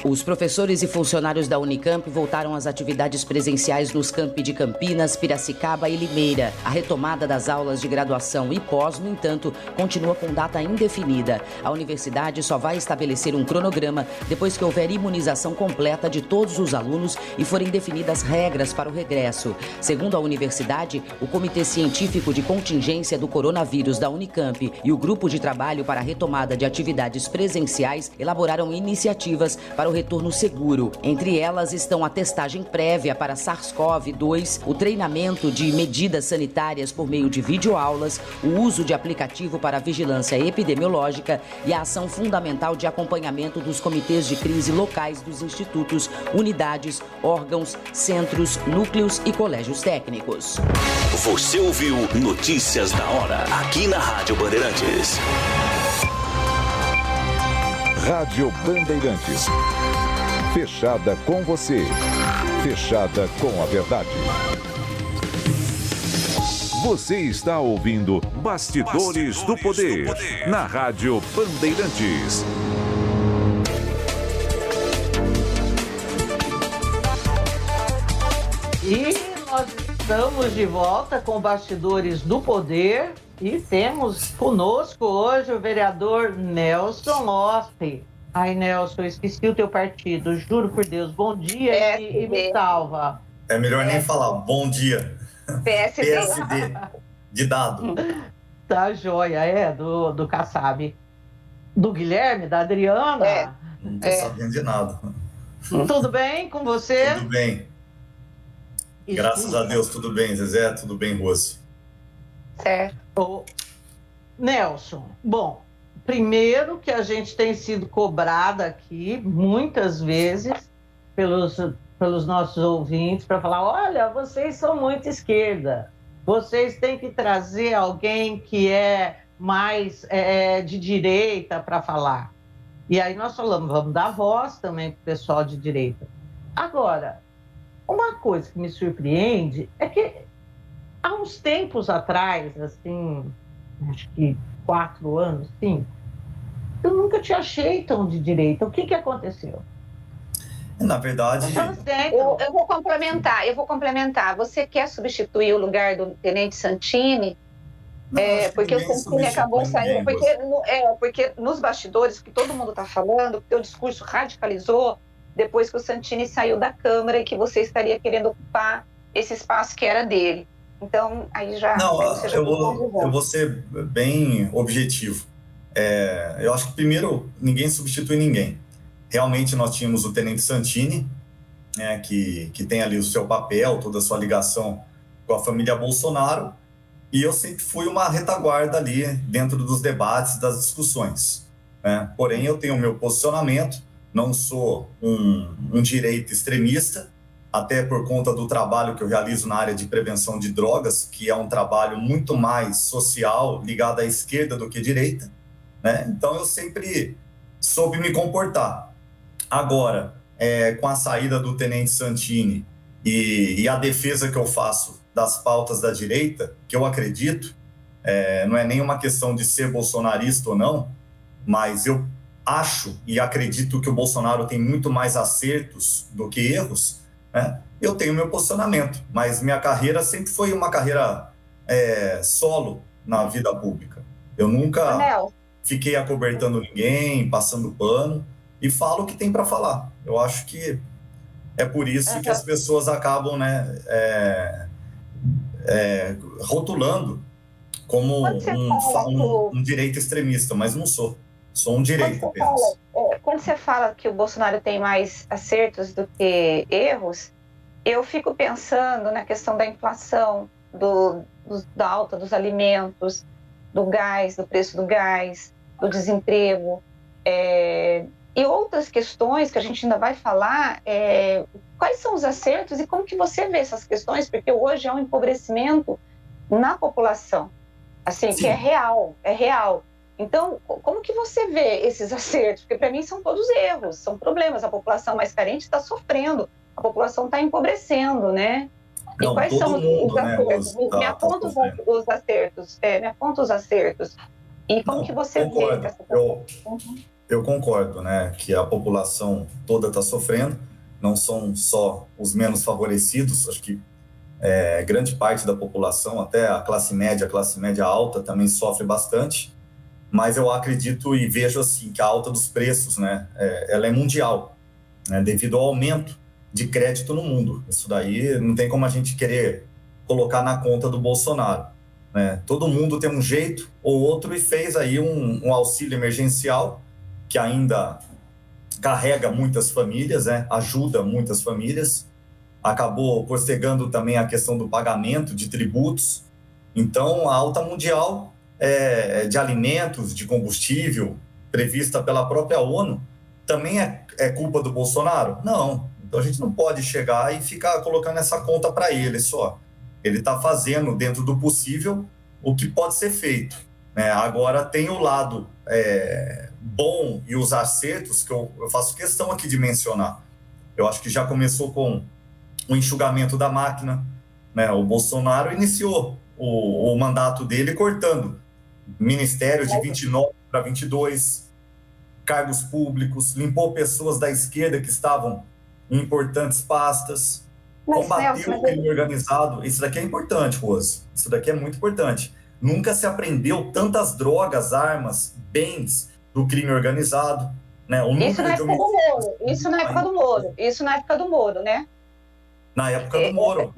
Os professores e funcionários da Unicamp voltaram às atividades presenciais nos campi de Campinas, Piracicaba e Limeira. A retomada das aulas de graduação e pós, no entanto, continua com data indefinida. A universidade só vai estabelecer um cronograma depois que houver imunização completa de todos os alunos e forem definidas regras para o regresso. Segundo a universidade, o Comitê Científico de Contingência do Coronavírus da Unicamp e o Grupo de Trabalho para a Retomada de Atividades Presenciais elaboraram iniciativas para o retorno seguro. Entre elas estão a testagem prévia para SARS-CoV-2, o treinamento de medidas sanitárias por meio de videoaulas, o uso de aplicativo para vigilância epidemiológica e a ação fundamental de acompanhamento dos comitês de crise locais dos institutos, unidades, órgãos, centros, núcleos e colégios técnicos.
Você ouviu Notícias da Hora, aqui na Rádio Bandeirantes.
Rádio Bandeirantes. Fechada com você. Fechada com a verdade. Você está ouvindo Bastidores do Poder, na Rádio Bandeirantes.
E nós estamos de volta com Bastidores do Poder e temos conosco hoje o vereador Nelson Ospe. Ai, Nelson, eu esqueci o teu partido, juro por Deus. Bom dia e me salva.
É melhor nem falar. Bom dia. PSD. De dado.
Tá joia, do Kassab. Do Guilherme, da Adriana.
Não tô sabendo de nada.
Tudo bem com você?
Tudo bem. Graças a Deus, tudo bem, Zezé, tudo bem, Rose.
Certo. Nelson, bom, primeiro que a gente tem sido cobrada aqui muitas vezes pelos nossos ouvintes para falar, olha, vocês são muito esquerda, vocês têm que trazer alguém que é mais de direita para falar. E aí nós falamos, vamos dar voz também para o pessoal de direita. Agora, uma coisa que me surpreende é que há uns tempos atrás, assim, acho que 4 anos, 5, eu nunca te achei tão de direita. O que aconteceu?
Na verdade...
Eu vou complementar. Você quer substituir o lugar do Tenente Santini? Porque o Santini acabou saindo... Porque nos bastidores, que todo mundo está falando, que o teu discurso radicalizou depois que o Santini saiu da Câmara e que você estaria querendo ocupar esse espaço que era dele. Então, aí já...
Não, eu vou ser bem objetivo. Eu acho que, primeiro, ninguém substitui ninguém. Realmente, nós tínhamos o Tenente Santini, né, que tem ali o seu papel, toda a sua ligação com a família Bolsonaro, e eu sempre fui uma retaguarda ali dentro dos debates, das discussões. né? Porém, eu tenho o meu posicionamento, não sou um direita extremista, até por conta do trabalho que eu realizo na área de prevenção de drogas, que é um trabalho muito mais social, ligado à esquerda do que à direita, né? Então, eu sempre soube me comportar. Agora, com a saída do Tenente Santini e a defesa que eu faço das pautas da direita, que eu acredito, não é nem uma questão de ser bolsonarista ou não, mas eu acho e acredito que o Bolsonaro tem muito mais acertos do que erros, né? Eu tenho meu posicionamento, mas minha carreira sempre foi uma carreira solo na vida pública. Eu nunca fiquei acobertando ninguém, passando pano, e falo o que tem para falar. Eu acho que é por isso que as pessoas acabam, né, rotulando como um direito extremista, mas não sou. Sou um direito apenas.
Quando você fala que o Bolsonaro tem mais acertos do que erros, eu fico pensando na questão da inflação, da alta dos alimentos, do gás, do preço do gás, do desemprego, e outras questões que a gente ainda vai falar. Quais são os acertos e como que você vê essas questões? Porque hoje há um empobrecimento na população, assim, Sim. que é real. Então, como que você vê esses acertos? Porque para mim são todos erros, são problemas. A população mais carente está sofrendo, a população está empobrecendo, né? E
não,
quais são os acertos?
Né,
me aponta os acertos. Me aponta os acertos. E como que você vê essa questão?
Eu concordo, né, que a população toda está sofrendo, não são só os menos favorecidos, acho que grande parte da população, até a classe média alta também sofre bastante, mas eu acredito e vejo assim que a alta dos preços, né, ela é mundial, né, devido ao aumento de crédito no mundo. Isso daí não tem como a gente querer colocar na conta do Bolsonaro, né? Todo mundo tem um jeito ou outro e fez aí um auxílio emergencial que ainda carrega muitas famílias, né? Ajuda muitas famílias, acabou postergando também a questão do pagamento de tributos. Então, a alta mundial de alimentos, de combustível, prevista pela própria ONU, também é culpa do Bolsonaro? Não. Então, a gente não pode chegar e ficar colocando essa conta para ele só. Ele está fazendo, dentro do possível, o que pode ser feito, né? Agora, tem o lado bom e os acertos que eu faço questão aqui de mencionar. Eu acho que já começou com o enxugamento da máquina, né? O Bolsonaro iniciou o mandato dele cortando ministérios de 29 para 22, cargos públicos, limpou pessoas da esquerda que estavam em importantes pastas, combateu o crime organizado. Isso daqui é importante, Rose. Isso daqui é muito importante. Nunca se apreendeu tantas drogas, armas, bens do crime organizado, né?
Isso na época do Moro. Isso na época do Moro, né?
Na época do Moro.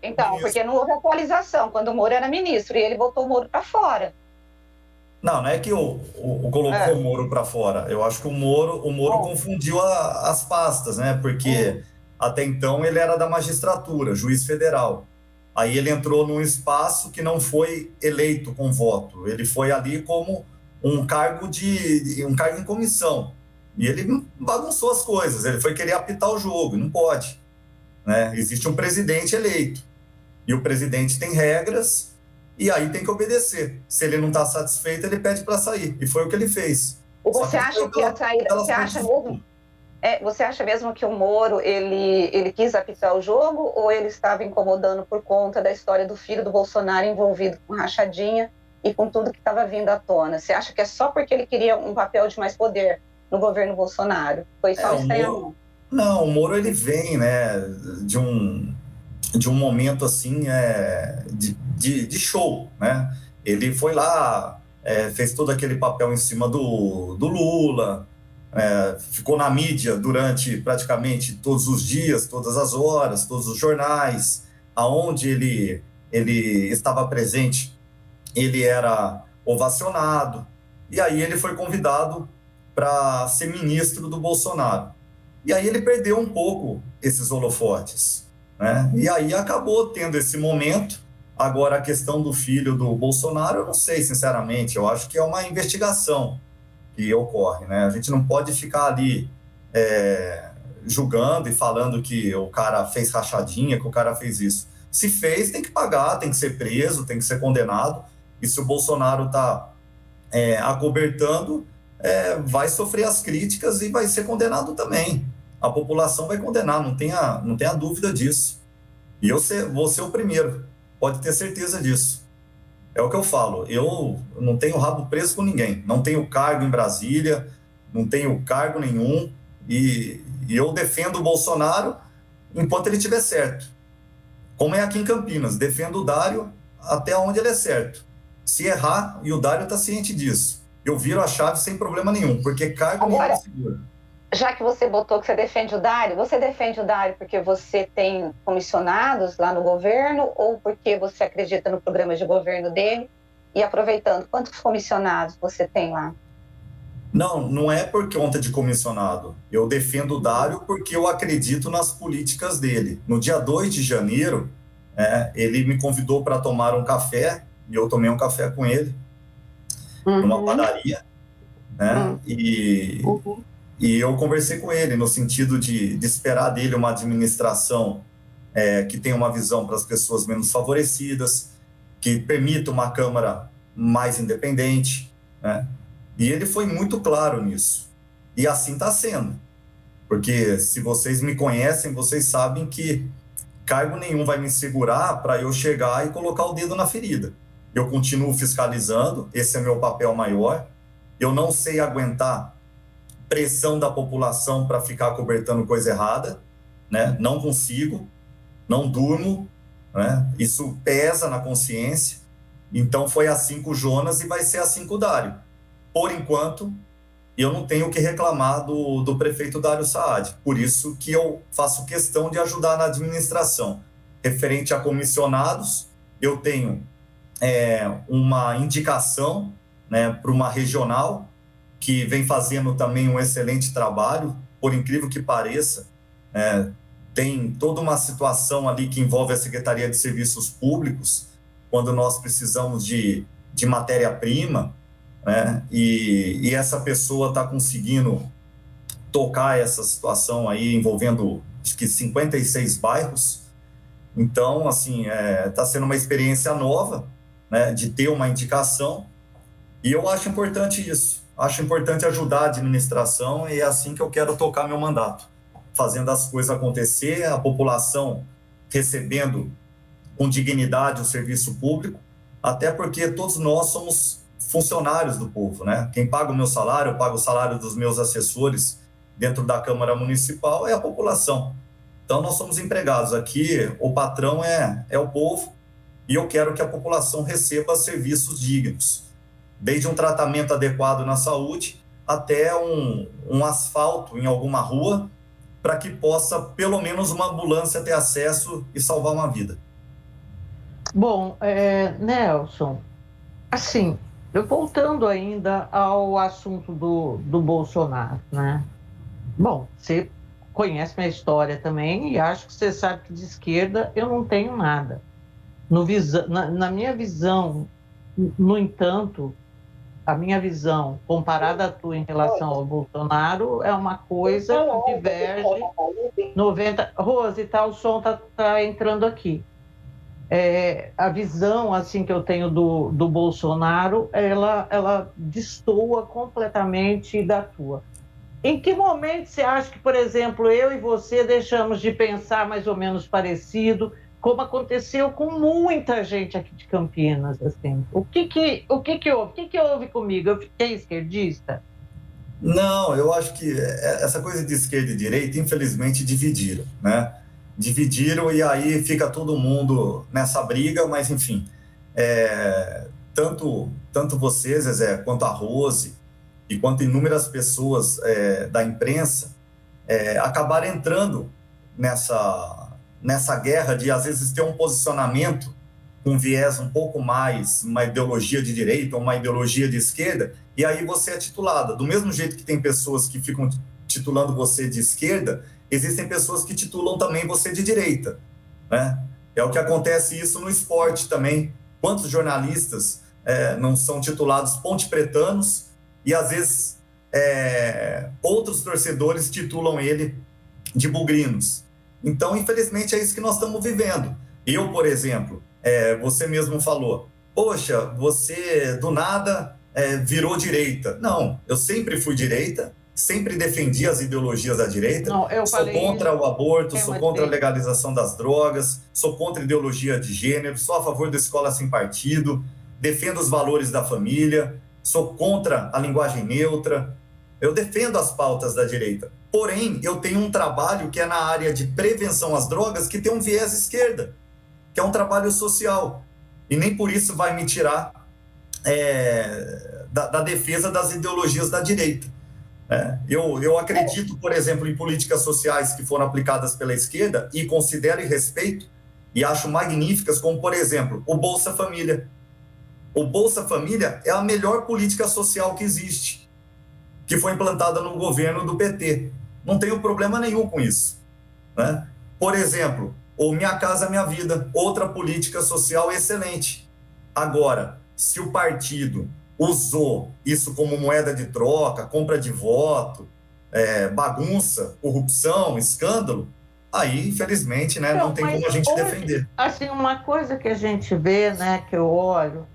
Então, porque não houve atualização quando o Moro era ministro e ele botou o Moro para fora.
Não é que colocou o Moro para fora. Eu acho que o Moro confundiu as pastas, né? Porque até então ele era da magistratura, juiz federal. Aí ele entrou num espaço que não foi eleito com voto. Ele foi ali como um cargo em comissão. E ele bagunçou as coisas. Ele foi querer apitar o jogo. Não pode, né? Existe um presidente eleito. E o presidente tem regras e aí tem que obedecer. Se ele não está satisfeito, ele pede para sair. E foi o que ele fez.
Você acha que a saída... Você acha mesmo que o Moro ele quis apitar o jogo ou ele estava incomodando por conta da história do filho do Bolsonaro envolvido com rachadinha e com tudo que estava vindo à tona? Você acha que é só porque ele queria um papel de mais poder no governo Bolsonaro? Foi só estranho?
Não, o Moro ele vem, né, de um momento assim de show, né? Ele foi lá, fez todo aquele papel em cima do Lula, ficou na mídia durante praticamente todos os dias, todas as horas, todos os jornais, aonde ele estava presente, ele era ovacionado, e aí ele foi convidado para ser ministro do Bolsonaro. E aí ele perdeu um pouco esses holofotes, né? E aí acabou tendo esse momento. Agora, a questão do filho do Bolsonaro, eu não sei, sinceramente, eu acho que é uma investigação. que ocorre, né? A gente não pode ficar ali julgando e falando que o cara fez rachadinha, que o cara fez isso. Se fez, tem que pagar, tem que ser preso, tem que ser condenado. E se o Bolsonaro está acobertando, vai sofrer as críticas e vai ser condenado também. A população vai condenar, não tenha dúvida disso. E eu vou ser o primeiro, pode ter certeza disso. É o que eu falo, eu não tenho rabo preso com ninguém, não tenho cargo em Brasília, não tenho cargo nenhum, e eu defendo o Bolsonaro enquanto ele estiver certo. Como é aqui em Campinas, defendo o Dário até onde ele é certo. Se errar, e o Dário está ciente disso, eu viro a chave sem problema nenhum, porque cargo nenhum é seguro.
Já que você botou que você defende o Dário, você defende o Dário porque você tem comissionados lá no governo ou porque você acredita no programa de governo dele? E aproveitando, quantos comissionados você tem lá?
Não é por conta de comissionado. Eu defendo o Dário porque eu acredito nas políticas dele. No dia 2 de janeiro, ele me convidou para tomar um café, e eu tomei um café com ele, numa padaria, né? E eu conversei com ele no sentido de esperar dele uma administração que tenha uma visão para as pessoas menos favorecidas, que permita uma Câmara mais independente, né? E ele foi muito claro nisso. E assim está sendo. Porque se vocês me conhecem, vocês sabem que cargo nenhum vai me segurar para eu chegar e colocar o dedo na ferida. Eu continuo fiscalizando, esse é meu papel maior. Eu não sei aguentar pressão da população para ficar cobertando coisa errada, né? Não consigo, não durmo, né? Isso pesa na consciência. Então foi assim com o Jonas e vai ser assim com o Dário. Por enquanto, eu não tenho o que reclamar do prefeito Dário Saad. Por isso que eu faço questão de ajudar na administração. Referente a comissionados, eu tenho uma indicação, né, para uma regional, que vem fazendo também um excelente trabalho, por incrível que pareça. Tem toda uma situação ali que envolve a Secretaria de Serviços Públicos, quando nós precisamos de matéria-prima, né? E essa pessoa está conseguindo tocar essa situação aí, envolvendo, acho que 56 bairros. Então, assim, está sendo uma experiência nova, né, de ter uma indicação, e eu acho importante isso. Acho importante ajudar a administração e é assim que eu quero tocar meu mandato, fazendo as coisas acontecer, a população recebendo com dignidade o serviço público, até porque todos nós somos funcionários do povo, né? Quem paga o meu salário, eu pago o salário dos meus assessores dentro da Câmara Municipal, é a população. Então nós somos empregados aqui, o patrão é o povo, e eu quero que a população receba serviços dignos. Desde um tratamento adequado na saúde até um asfalto em alguma rua, para que possa, pelo menos, uma ambulância ter acesso e salvar uma vida.
Bom, Nelson, assim, voltando ainda ao assunto do Bolsonaro, né? Bom, você conhece minha história também e acho que você sabe que de esquerda eu não tenho nada. Na minha visão, no entanto, a minha visão comparada à tua em relação ao Bolsonaro é uma coisa que diverge 90... Rose, o som tá entrando aqui. A visão assim que eu tenho do Bolsonaro, ela destoa completamente da tua. Em que momento você acha que, por exemplo, eu e você deixamos de pensar mais ou menos parecido, como aconteceu com muita gente aqui de Campinas, assim? O que houve? O que houve comigo? Eu fiquei esquerdista?
Não, eu acho que essa coisa de esquerda e direita, infelizmente, dividiram, né? Dividiram e aí fica todo mundo nessa briga, mas, enfim, tanto você, Zezé, quanto a Rose, e quanto inúmeras pessoas da imprensa acabaram entrando nessa guerra de, às vezes, ter um posicionamento com viés um pouco mais, uma ideologia de direita ou uma ideologia de esquerda, e aí você é titulada. Do mesmo jeito que tem pessoas que ficam titulando você de esquerda, existem pessoas que titulam também você de direita, né? É o que acontece isso no esporte também. Quantos jornalistas não são titulados ponte-pretanos e, às vezes, outros torcedores titulam ele de bugrinos. Então, infelizmente, é isso que nós estamos vivendo. Eu, por exemplo, você mesmo falou, poxa, você do nada virou direita. Não, eu sempre fui direita, sempre defendi as ideologias da direita.
Não,
sou contra o aborto, sou contra a legalização das drogas, sou contra a ideologia de gênero, sou a favor da escola sem partido, defendo os valores da família, sou contra a linguagem neutra. Eu defendo as pautas da direita. Porém, eu tenho um trabalho que é na área de prevenção às drogas que tem um viés esquerda, que é um trabalho social. E nem por isso vai me tirar da defesa das ideologias da direita. Eu acredito, por exemplo, em políticas sociais que foram aplicadas pela esquerda e considero e respeito e acho magníficas, como, por exemplo, o Bolsa Família. O Bolsa Família é a melhor política social que existe, que foi implantada no governo do PT. Não tenho problema nenhum com isso, né? Por exemplo, o Minha Casa Minha Vida, outra política social excelente. Agora, se o partido usou isso como moeda de troca, compra de voto, bagunça, corrupção, escândalo, aí, infelizmente, né, não tem como a gente defender.
Assim, uma coisa que a gente vê, né, que eu olho,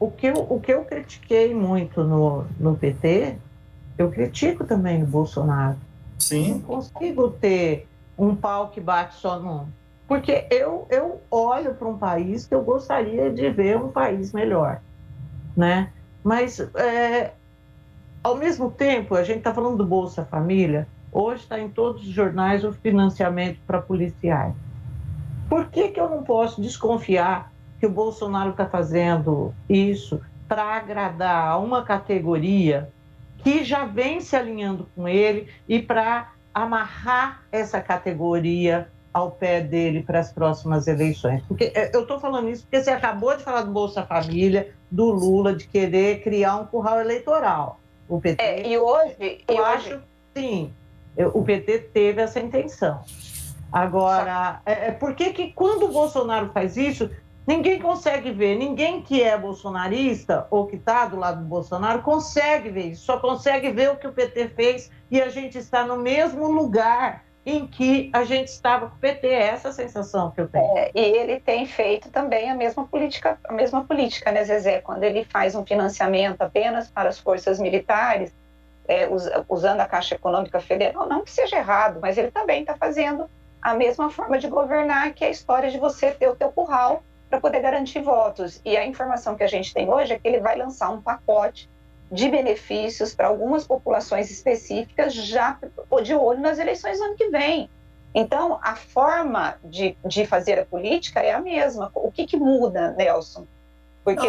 o que eu critiquei muito no PT, eu critico também o Bolsonaro.
Sim.
Não consigo ter um pau que bate só num. Porque eu olho para um país que eu gostaria de ver um país melhor, né? Mas, ao mesmo tempo, a gente está falando do Bolsa Família, hoje está em todos os jornais o financiamento para policiais. Por que eu não posso desconfiar que o Bolsonaro está fazendo isso para agradar a uma categoria que já vem se alinhando com ele e para amarrar essa categoria ao pé dele para as próximas eleições? Porque eu estou falando isso porque você acabou de falar do Bolsa Família, do Lula, de querer criar um curral eleitoral. O PT, acho, sim, o PT teve essa intenção. Agora, por que quando o Bolsonaro faz isso, ninguém consegue ver, ninguém que é bolsonarista ou que está do lado do Bolsonaro consegue ver isso, só consegue ver o que o PT fez e a gente está no mesmo lugar em que a gente estava com o PT, é essa a sensação que eu tenho.
E ele tem feito também a mesma política, né, Zezé? Quando ele faz um financiamento apenas para as forças militares, usando a Caixa Econômica Federal, não que seja errado, mas ele também está fazendo a mesma forma de governar, que é a história de você ter o teu curral para poder garantir votos. E a informação que a gente tem hoje é que ele vai lançar um pacote de benefícios para algumas populações específicas já de olho nas eleições do ano que vem. Então, a forma de fazer a política é a mesma. O que muda, Nelson? Porque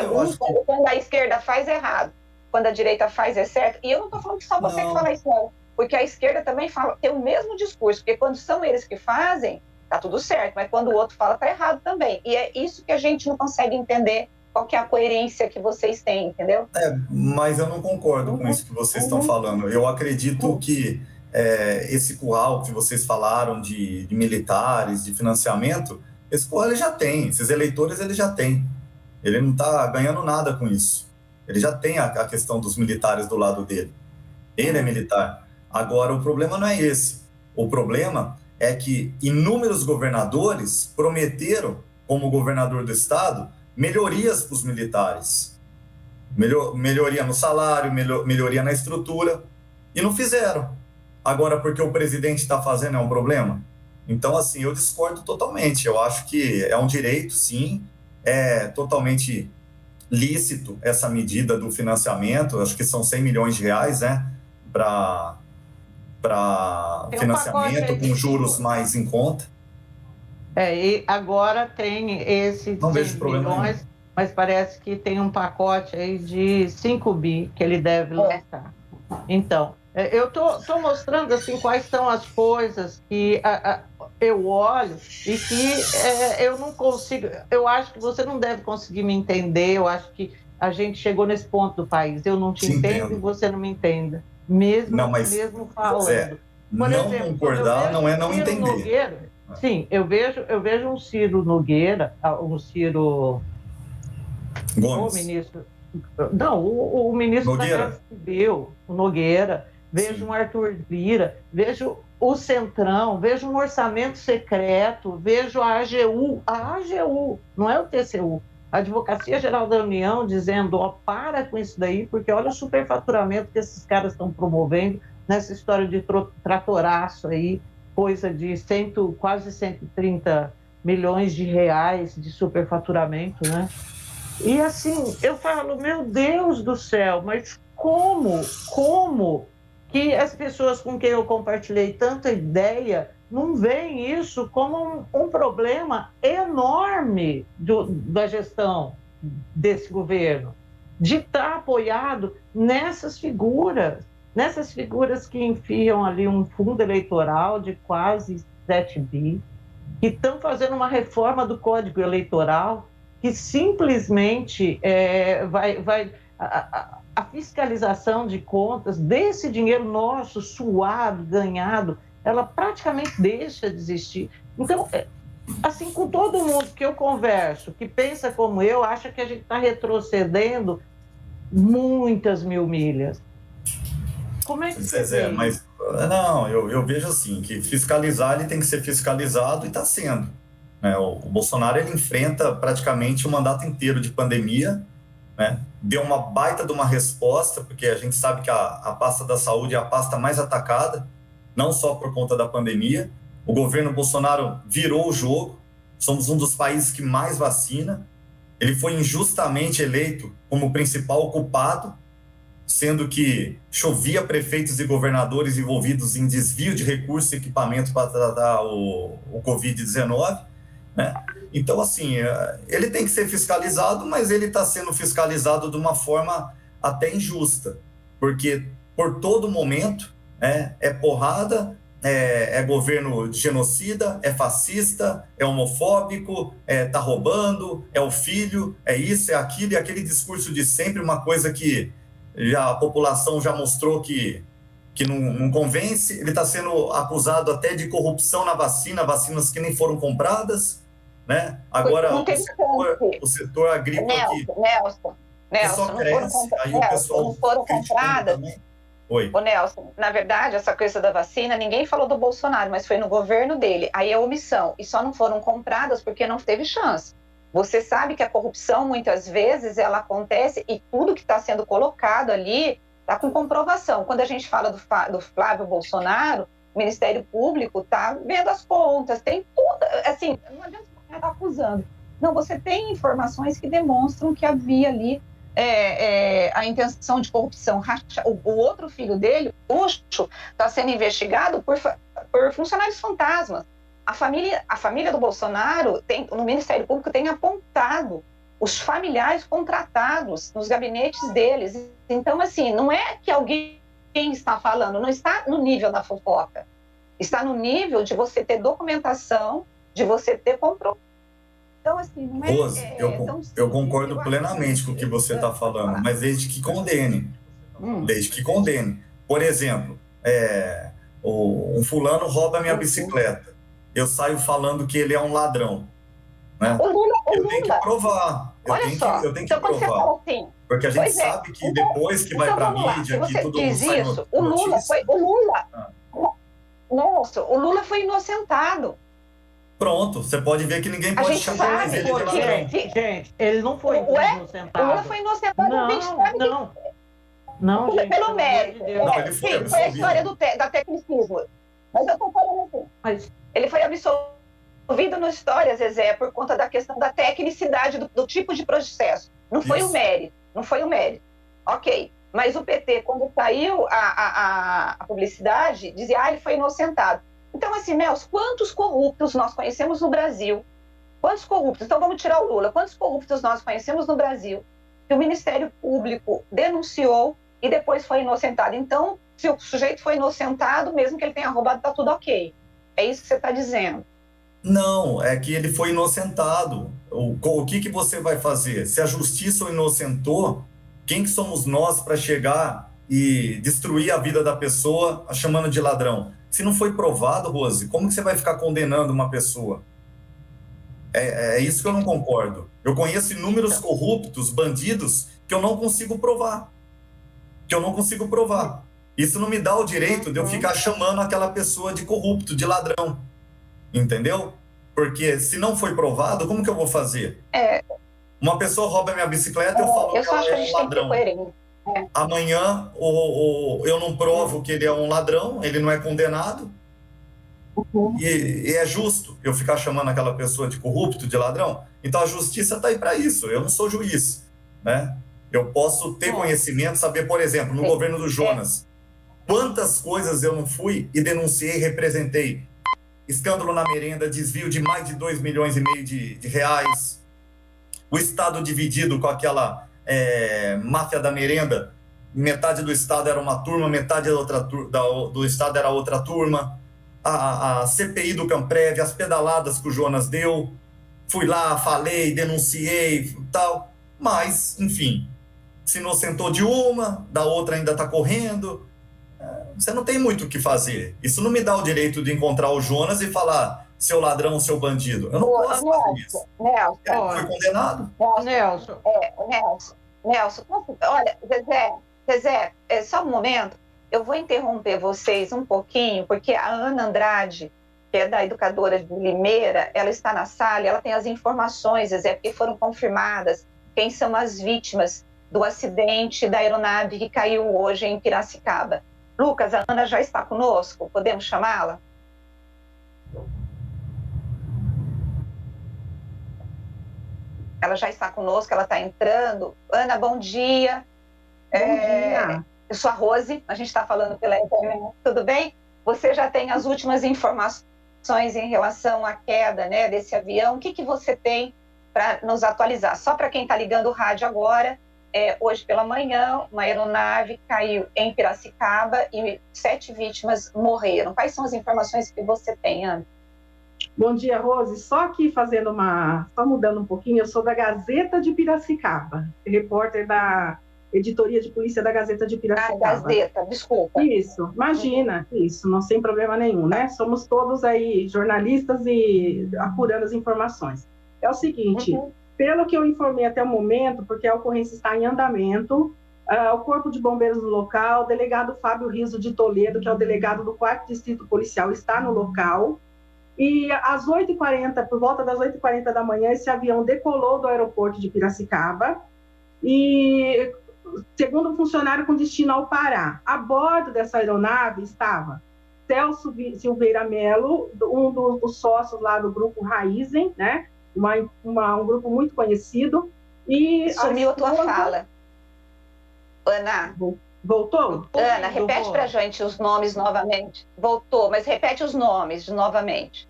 quando a esquerda faz é errado, quando a direita faz é certo. E eu não estou falando que só você que fala isso, não. Porque a esquerda também tem o mesmo discurso, porque quando são eles que fazem, tá tudo certo, mas quando o outro fala, tá errado também. E é isso que a gente não consegue entender, qual que é a coerência que vocês têm, entendeu?
Mas eu não concordo com isso que vocês estão falando. Eu acredito que esse curral que vocês falaram de militares, de financiamento, esse curral ele já tem, esses eleitores ele já tem. Ele não está ganhando nada com isso. Ele já tem a questão dos militares do lado dele. Ele é militar. Agora, o problema não é esse. O problema é que inúmeros governadores prometeram, como governador do estado, melhorias para os militares. Melhoria no salário, melhoria na estrutura, e não fizeram. Agora, porque o presidente está fazendo, é um problema? Então, assim, eu discordo totalmente. Eu acho que é um direito, sim, é totalmente lícito essa medida do financiamento, acho que são 100 milhões de reais, né, para financiamento com juros mais em conta.
E agora tem esse 100 milhões, mas parece que tem um pacote aí de 5 bi que ele deve lançar. Então, eu tô mostrando assim quais são as coisas que eu olho e que eu não consigo. Eu acho que você não deve conseguir me entender. Eu acho que a gente chegou nesse ponto do país. Eu não te entendo e você não me entenda. Mesmo falando.
Por exemplo, concordar não é não entender.
Nogueira, sim, eu vejo um Ciro Nogueira, um Ciro Gomes. O ministro Não, o ministro
Nogueira.
da Casa Civil, o Nogueira, vejo um Arthur Lira, vejo o Centrão, vejo um orçamento secreto, vejo a AGU, não é o TCU, a Advocacia Geral da União dizendo, ó, para com isso daí, porque olha o superfaturamento que esses caras estão promovendo nessa história de tratoraço aí, coisa de quase 130 milhões de reais de superfaturamento, né? E assim, eu falo, meu Deus do céu, mas como que as pessoas com quem eu compartilhei tanta ideia não veem isso como um problema enorme da gestão desse governo, de estar apoiado nessas figuras que enfiam ali um fundo eleitoral de quase 7 bi, que estão fazendo uma reforma do Código Eleitoral que simplesmente a fiscalização de contas desse dinheiro nosso, suado, ganhado, ela praticamente deixa de existir. Então, assim, com todo mundo que eu converso, que pensa como eu, acha que a gente está retrocedendo muitas mil milhas. Como é que você vê?
Mas, não, eu vejo assim, que fiscalizar, ele tem que ser fiscalizado e está sendo. Né? O Bolsonaro, ele enfrenta praticamente o mandato inteiro de pandemia, né? Deu uma baita de uma resposta, porque a gente sabe que a pasta da saúde é a pasta mais atacada, não só por conta da pandemia. O governo Bolsonaro virou o jogo, somos um dos países que mais vacina. Ele foi injustamente eleito como principal culpado, sendo que chovia prefeitos e governadores envolvidos em desvio de recursos e equipamento para tratar o Covid-19, né? Então, assim, ele tem que ser fiscalizado, mas ele está sendo fiscalizado de uma forma até injusta, porque por todo momento é porrada, é governo genocida, é fascista, é homofóbico, tá roubando, é o filho, é isso, é aquilo, e aquele discurso de sempre, uma coisa que a população já mostrou que não convence. Ele está sendo acusado até de corrupção na vacinas que nem foram compradas, né? Agora, o setor agrícola
Nelson,
só cresce, aí o pessoal
não foram compradas.
Oi.
Ô Nelson, na verdade, essa coisa da vacina, ninguém falou do Bolsonaro, mas foi no governo dele. Aí é omissão. E só não foram compradas porque não teve chance. Você sabe que a corrupção, muitas vezes, ela acontece e tudo que está sendo colocado ali está com comprovação. Quando a gente fala do Flávio Bolsonaro, o Ministério Público está vendo as contas, tem tudo, assim, não adianta você estar acusando. Não, você tem informações que demonstram que havia ali a intenção de corrupção. O outro filho dele, o Ucho, está sendo investigado por funcionários fantasmas. A família do Bolsonaro, no Ministério Público, tem apontado os familiares contratados nos gabinetes deles. Então, assim, não é que alguém está falando, não está no nível da fofoca. Está no nível de você ter documentação, de você ter compromisso. Então, assim, não é...
Rose, eu concordo plenamente com o que você está falando, mas desde que condene. Desde que condene. Por exemplo, um fulano rouba minha bicicleta. Eu saio falando que ele é um ladrão. Né? Eu tenho que provar. Eu tenho que provar. Assim, porque a gente sabe que depois que vai para a mídia, que tudo sai
isso, o Lula foi inocentado.
Pronto, você pode ver que ninguém pode chamar ele de ladrão.
Gente, ele não foi inocentado.
O Lula foi inocentado.
Não, gente.
Pelo mérito.
Não, ele foi
a história da tecnicismo. Mas eu estou falando assim. Ele foi absolvido na história, Zezé, por conta da questão da tecnicidade do tipo de processo. Não foi o mérito. Ok. Mas o PT, quando saiu a publicidade, dizia, ele foi inocentado. Então, assim, Nelson, quantos corruptos nós conhecemos no Brasil? Quantos corruptos? Então, vamos tirar o Lula. Quantos corruptos nós conhecemos no Brasil que o Ministério Público denunciou e depois foi inocentado? Então, se o sujeito foi inocentado, mesmo que ele tenha roubado, está tudo ok. É isso que você está dizendo.
Não, é que ele foi inocentado. O que você vai fazer? Se a justiça o inocentou, quem que somos nós para chegar e destruir a vida da pessoa chamando de ladrão? Se não foi provado, Rose, como que você vai ficar condenando uma pessoa? É isso que eu não concordo. Eu conheço inúmeros corruptos, bandidos, que eu não consigo provar. Isso não me dá o direito de eu ficar chamando aquela pessoa de corrupto, de ladrão. Entendeu? Porque se não foi provado, como que eu vou fazer? Uma pessoa rouba minha bicicleta, eu falo que ela é um ladrão. Amanhã eu não provo que ele é um ladrão, ele não é condenado. E é justo eu ficar chamando aquela pessoa de corrupto, de ladrão? Então a justiça está aí para isso. Eu não sou juiz, né? Eu posso ter conhecimento, saber, por exemplo, no governo do Jonas, quantas coisas eu não fui e denunciei, representei. Escândalo na merenda, desvio de mais de 2,5 milhões de reais. O Estado dividido com aquela máfia da merenda. Metade do Estado era uma turma, metade do Estado era outra turma. A CPI do Camprev, as pedaladas que o Jonas deu. Fui lá, falei, denunciei, tal. Mas, enfim, se inocentou de uma, da outra ainda está correndo. Você não tem muito o que fazer. Isso não me dá o direito de encontrar o Jonas e falar seu ladrão, seu bandido. Eu não posso fazer isso.
Nelson,
foi condenado.
Nelson, olha, Zezé, só um momento. Eu vou interromper vocês um pouquinho, porque a Ana Andrade, que é da Educadora de Limeira, ela está na sala e ela tem as informações, Zezé, porque foram confirmadas quem são as vítimas do acidente da aeronave que caiu hoje em Piracicaba. Lucas, a Ana já está conosco? Podemos chamá-la? Ela já está conosco, ela está entrando. Ana, bom dia.
Bom dia.
Eu sou a Rose, a gente está falando pela internet, tudo bem? Você já tem as últimas informações em relação à queda, né, desse avião. O que você tem para nos atualizar? Só para quem está ligando o rádio agora, hoje pela manhã, uma aeronave caiu em Piracicaba e 7 vítimas morreram. Quais são as informações que você tem, Ana?
Bom dia, Rose. Só aqui só mudando um pouquinho, eu sou da Gazeta de Piracicaba, repórter da Editoria de Polícia da Gazeta de Piracicaba.
Gazeta, desculpa.
Isso, imagina, isso, não sem problema nenhum, né? Somos todos aí jornalistas e apurando as informações. É o seguinte, pelo que eu informei até o momento, porque a ocorrência está em andamento, o Corpo de Bombeiros no local, o delegado Fábio Riso de Toledo, que é o delegado do 4º Distrito Policial, está no local, e às 8h40, por volta das 8h40 da manhã, esse avião decolou do aeroporto de Piracicaba, e segundo um funcionário com destino ao Pará. A bordo dessa aeronave estava Celso Silveira Melo, um dos sócios lá do grupo Raizen, né? Um grupo muito conhecido. E
sumiu a tua fala. Ana.
Voltou?
Ana, repete para a gente os nomes novamente. Voltou, mas repete os nomes novamente.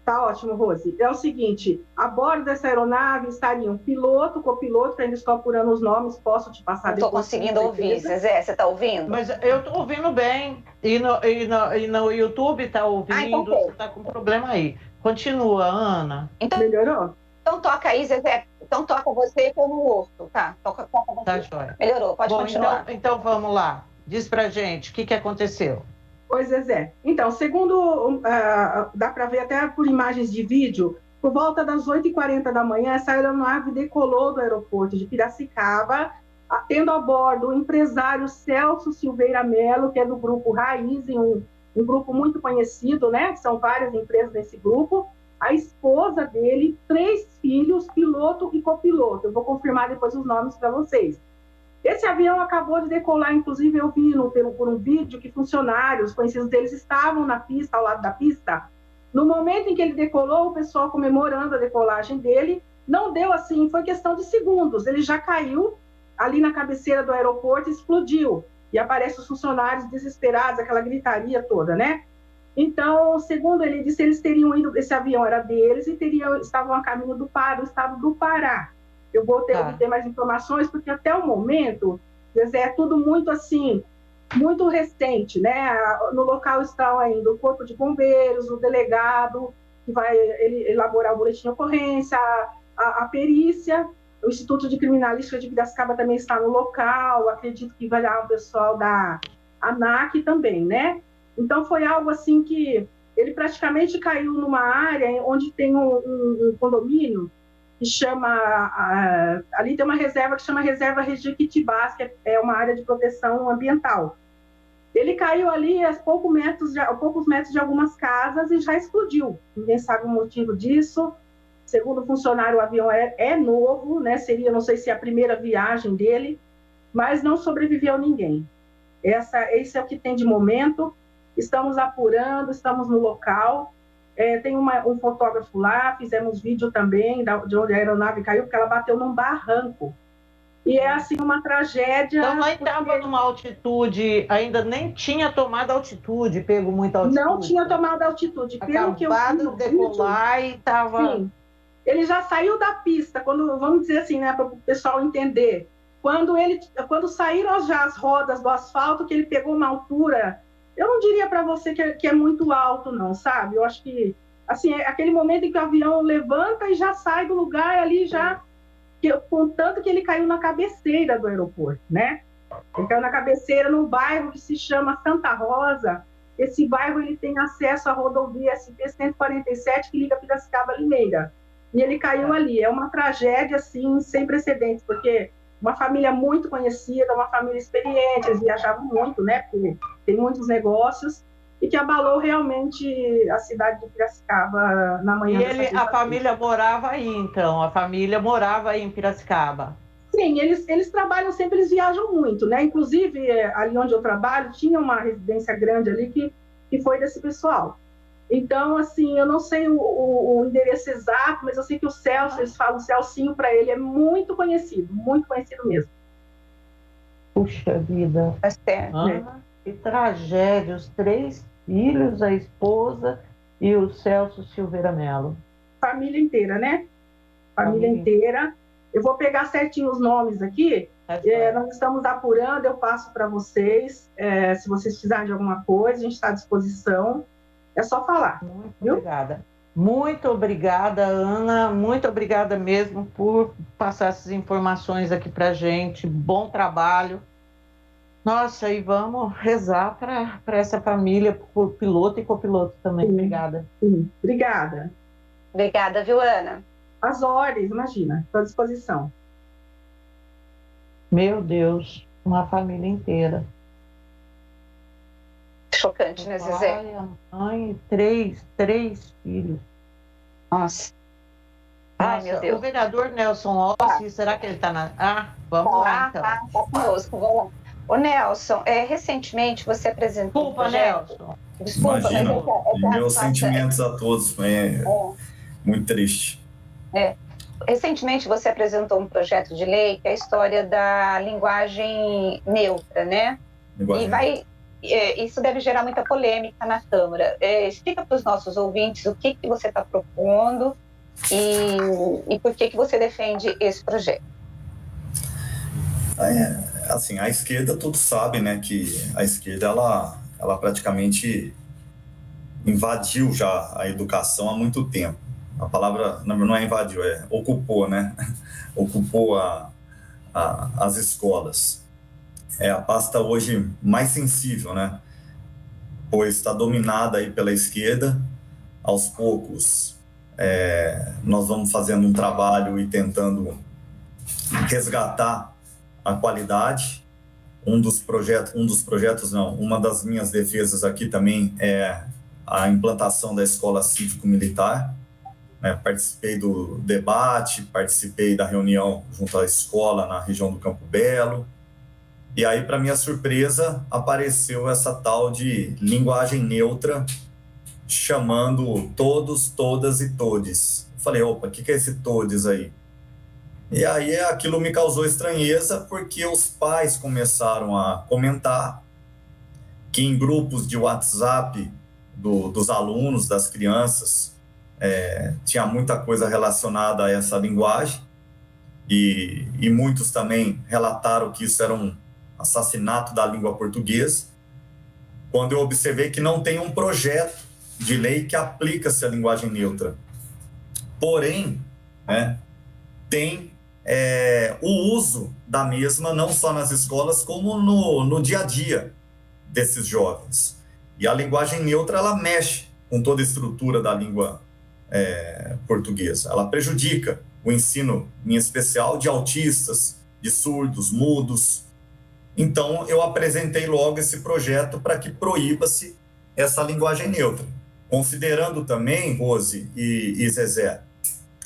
Tá ótimo, Rose. É o seguinte, a bordo dessa aeronave estariam piloto, copiloto, que ainda estou apurando os nomes, posso te passar depois.
Estou conseguindo ouvir, Zezé, você está ouvindo?
Mas eu estou ouvindo bem, e no YouTube está ouvindo, você está com problema aí. Continua, Ana.
Então,
melhorou?
Então toca aí, Zezé. Então toca você que eu não ouço, tá? Toca você.
Tá, joia.
Melhorou, pode continuar.
Então vamos lá. Diz pra gente o que aconteceu.
Pois é, Zé. Então, segundo, dá para ver até por imagens de vídeo, por volta das 8h40 da manhã, essa aeronave decolou do aeroporto de Piracicaba, tendo a bordo o empresário Celso Silveira Melo, que é do grupo Raizen, um grupo muito conhecido, né? São várias empresas nesse grupo. A esposa dele, 3 filhos, piloto e copiloto. Eu vou confirmar depois os nomes para vocês. Esse avião acabou de decolar, inclusive eu vi por um vídeo que funcionários conhecidos deles estavam na pista, ao lado da pista. No momento em que ele decolou, o pessoal comemorando a decolagem dele, não deu assim, foi questão de segundos. Ele já caiu ali na cabeceira do aeroporto e explodiu. E aparecem os funcionários desesperados, aquela gritaria toda, né? Então, segundo ele disse, eles teriam ido, esse avião era deles e estavam a caminho do estado do Pará. Eu vou ter mais informações, porque até o momento, é tudo muito assim, muito recente, né? No local estão ainda o Corpo de Bombeiros, o delegado, que vai elaborar o boletim de ocorrência, a perícia, o Instituto de Criminalística de Piracicaba também está no local, acredito que vai lá o pessoal da ANAC também, né? Então, foi algo assim que ele praticamente caiu numa área onde tem um condomínio, que chama... ali tem uma reserva que chama Reserva Jequitibás, que é uma área de proteção ambiental. Ele caiu ali a poucos metros de algumas casas e já explodiu. Ninguém sabe o motivo disso. Segundo o funcionário, o avião é novo, né? Seria, não sei se é a primeira viagem dele, mas não sobreviveu ninguém. Esse é o que tem de momento. Estamos apurando, estamos no local. Tem um fotógrafo lá, fizemos vídeo também de onde a aeronave caiu, porque ela bateu num barranco. E é assim uma tragédia.
Então, nós estava numa altitude, ainda nem tinha tomado altitude, pego muita altitude.
Não tinha tomado altitude. Pelo que eu vi
de decolar e estava...
Sim. Ele já saiu da pista, vamos dizer assim, né, para o pessoal entender. Quando saíram já as rodas do asfalto, que ele pegou uma altura, eu não diria para você que é muito alto, não, sabe? Eu acho que, assim, é aquele momento em que o avião levanta e já sai do lugar ali, já... Contanto que ele caiu na cabeceira do aeroporto, né? Ele caiu na cabeceira num bairro que se chama Santa Rosa. Esse bairro ele tem acesso à rodovia SP-147 que liga Piracicaba a Limeira. E ele caiu ali. É uma tragédia, assim, sem precedentes, porque uma família muito conhecida, uma família experiente, eles viajavam muito, né? Porque tem muitos negócios, e que abalou realmente a cidade de Piracicaba na manhã.
E a família morava aí, então? A família morava aí em Piracicaba?
Sim, eles trabalham sempre, eles viajam muito, né? Inclusive, ali onde eu trabalho, tinha uma residência grande ali que foi desse pessoal. Então, assim, eu não sei o endereço exato, mas eu sei que o Celso, eles falam Celcinho para ele, é muito conhecido mesmo.
Puxa vida.
É certo, né?
Que tragédia, os 3 filhos, a esposa e o Celso Silveira Mello.
Família inteira, né? Família inteira. Eu vou pegar certinho os nomes aqui. Nós estamos apurando, eu passo para vocês. Se vocês precisarem de alguma coisa, a gente está à disposição. É só falar.
Muito obrigada. Muito obrigada, Ana. Muito obrigada mesmo por passar essas informações aqui para a gente. Bom trabalho. Nossa, e vamos rezar para essa família, por piloto e copiloto também. Sim. Obrigada.
Sim. Obrigada.
Obrigada, viu, Ana?
As ordens, imagina, estou à disposição.
Meu Deus, uma família inteira.
Chocante, né, Zezé?
Pai, a mãe, três filhos.
Nossa. Ai, meu Deus.
O vereador Nelson Ossi, será que ele está na... vamos lá, então.
Tá conosco, vamos lá. Ô, Nelson, recentemente você apresentou
um projeto... Nelson.
Desculpa,
imagina, meus sentimentos a todos, muito triste.
Recentemente você apresentou um projeto de lei que é a história da linguagem neutra, né? Isso deve gerar muita polêmica na Câmara. Explica para os nossos ouvintes o que você está propondo e por que você defende esse projeto.
Assim, a esquerda, todos sabem, né, que a esquerda, ela praticamente invadiu já a educação há muito tempo. A palavra não é invadiu, ocupou, né? Ocupou as escolas. É a pasta hoje mais sensível, né? Pois está dominada aí pela esquerda. Aos poucos, nós vamos fazendo um trabalho e tentando resgatar a qualidade. Uma das minhas defesas aqui também é a implantação da escola cívico-militar. Participei do debate, participei da reunião junto à escola na região do Campo Belo. E aí, para minha surpresa, apareceu essa tal de linguagem neutra, chamando todos, todas e todes. Falei, opa, o que é esse todes aí? E aí aquilo me causou estranheza, porque os pais começaram a comentar que em grupos de WhatsApp dos alunos, das crianças, tinha muita coisa relacionada a essa linguagem, e muitos também relataram que isso era um assassinato da língua portuguesa, quando eu observei que não tem um projeto de lei que aplica-se a linguagem neutra. Porém, tem o uso da mesma, não só nas escolas, como no dia a dia desses jovens. E a linguagem neutra, ela mexe com toda a estrutura da língua portuguesa. Ela prejudica o ensino, em especial, de autistas, de surdos, mudos. Então, eu apresentei logo esse projeto para que proíba-se essa linguagem neutra. Considerando também, Rose e Zezé,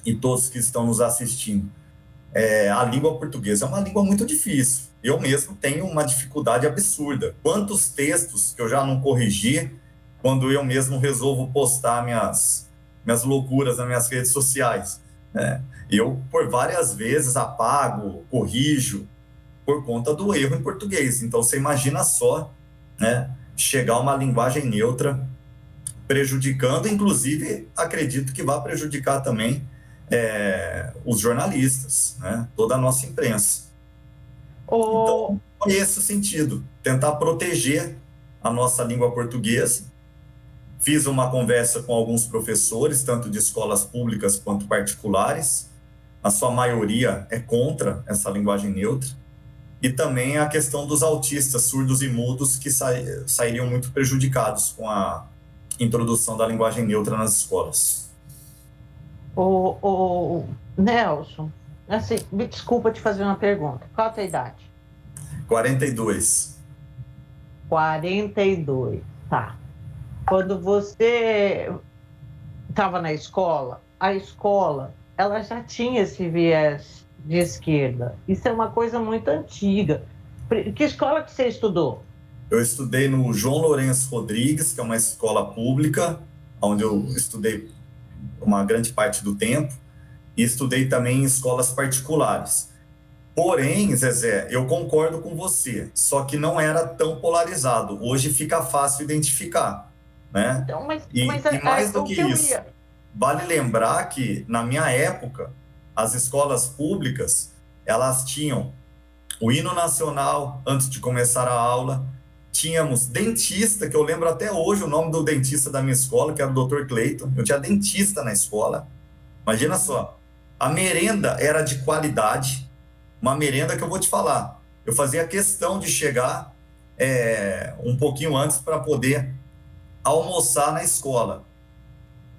e todos que estão nos assistindo, a língua portuguesa é uma língua muito difícil. Eu mesmo tenho uma dificuldade absurda. Quantos textos que eu já não corrigi quando eu mesmo resolvo postar minhas loucuras nas minhas redes sociais, né? Eu, por várias vezes, apago, corrijo, por conta do erro em português. Então, você imagina só, né, chegar a uma linguagem neutra, prejudicando, inclusive, acredito que vai prejudicar também os jornalistas, né, toda a nossa imprensa. Então, é esse o sentido, tentar proteger a nossa língua portuguesa. Fiz uma conversa com alguns professores, tanto de escolas públicas quanto particulares. A sua maioria é contra essa linguagem neutra. E também a questão dos autistas, surdos e mudos, que sairiam muito prejudicados com a introdução da linguagem neutra nas escolas.
Nelson, assim, me desculpa te fazer uma pergunta. Qual a tua idade?
42.
42, tá. Quando você estava na escola, a escola, ela já tinha esse viés de esquerda. Isso é uma coisa muito antiga. Que escola que você estudou?
Eu estudei no João Lourenço Rodrigues, que é uma escola pública, onde eu estudei uma grande parte do tempo, e estudei também em escolas particulares. Porém, Zezé, eu concordo com você, só que não era tão polarizado. Hoje fica fácil identificar, né?
Então,
e mais do que isso, vale lembrar que, na minha época, as escolas públicas, elas tinham o hino nacional antes de começar a aula, tínhamos dentista, que eu lembro até hoje o nome do dentista da minha escola, que era o Dr. Cleiton. Eu tinha dentista na escola. Imagina só, a merenda era de qualidade, uma merenda que eu vou te falar. Eu fazia questão de chegar um pouquinho antes para poder almoçar na escola,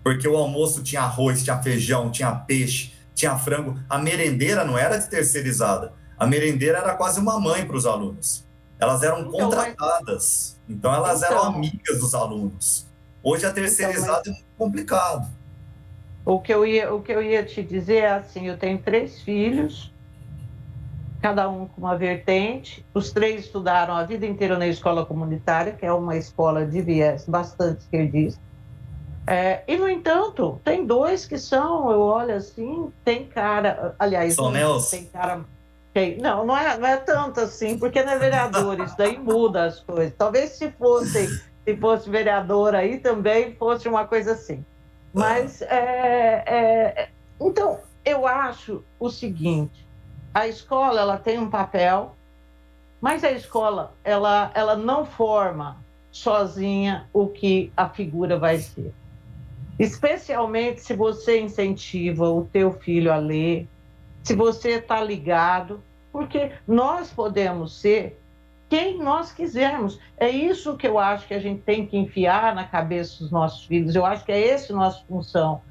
porque o almoço tinha arroz, tinha feijão, tinha peixe, tinha frango. A merendeira não era de terceirizada, a merendeira era quase uma mãe para os alunos. Elas eram contratadas, então elas eram amigas dos alunos. Hoje a terceirizada é muito complicado.
O que eu ia te dizer é assim, eu tenho 3 filhos, cada um com uma vertente. Os 3 estudaram a vida inteira na escola comunitária, que é uma escola de viés bastante esquerdista. E, no entanto, tem 2 que são, eu olho assim, tem cara... Aliás, tem cara... Não é tanto assim, porque não é vereador, isso daí muda as coisas. Talvez se fosse vereador aí também fosse uma coisa assim. Mas, então, eu acho o seguinte, a escola, ela tem um papel, mas a escola, ela não forma sozinha o que a figura vai ser. Especialmente se você incentiva o teu filho a ler, se você está ligado, porque nós podemos ser quem nós quisermos. É isso que eu acho que a gente tem que enfiar na cabeça dos nossos filhos. Eu acho que é essa a nossa função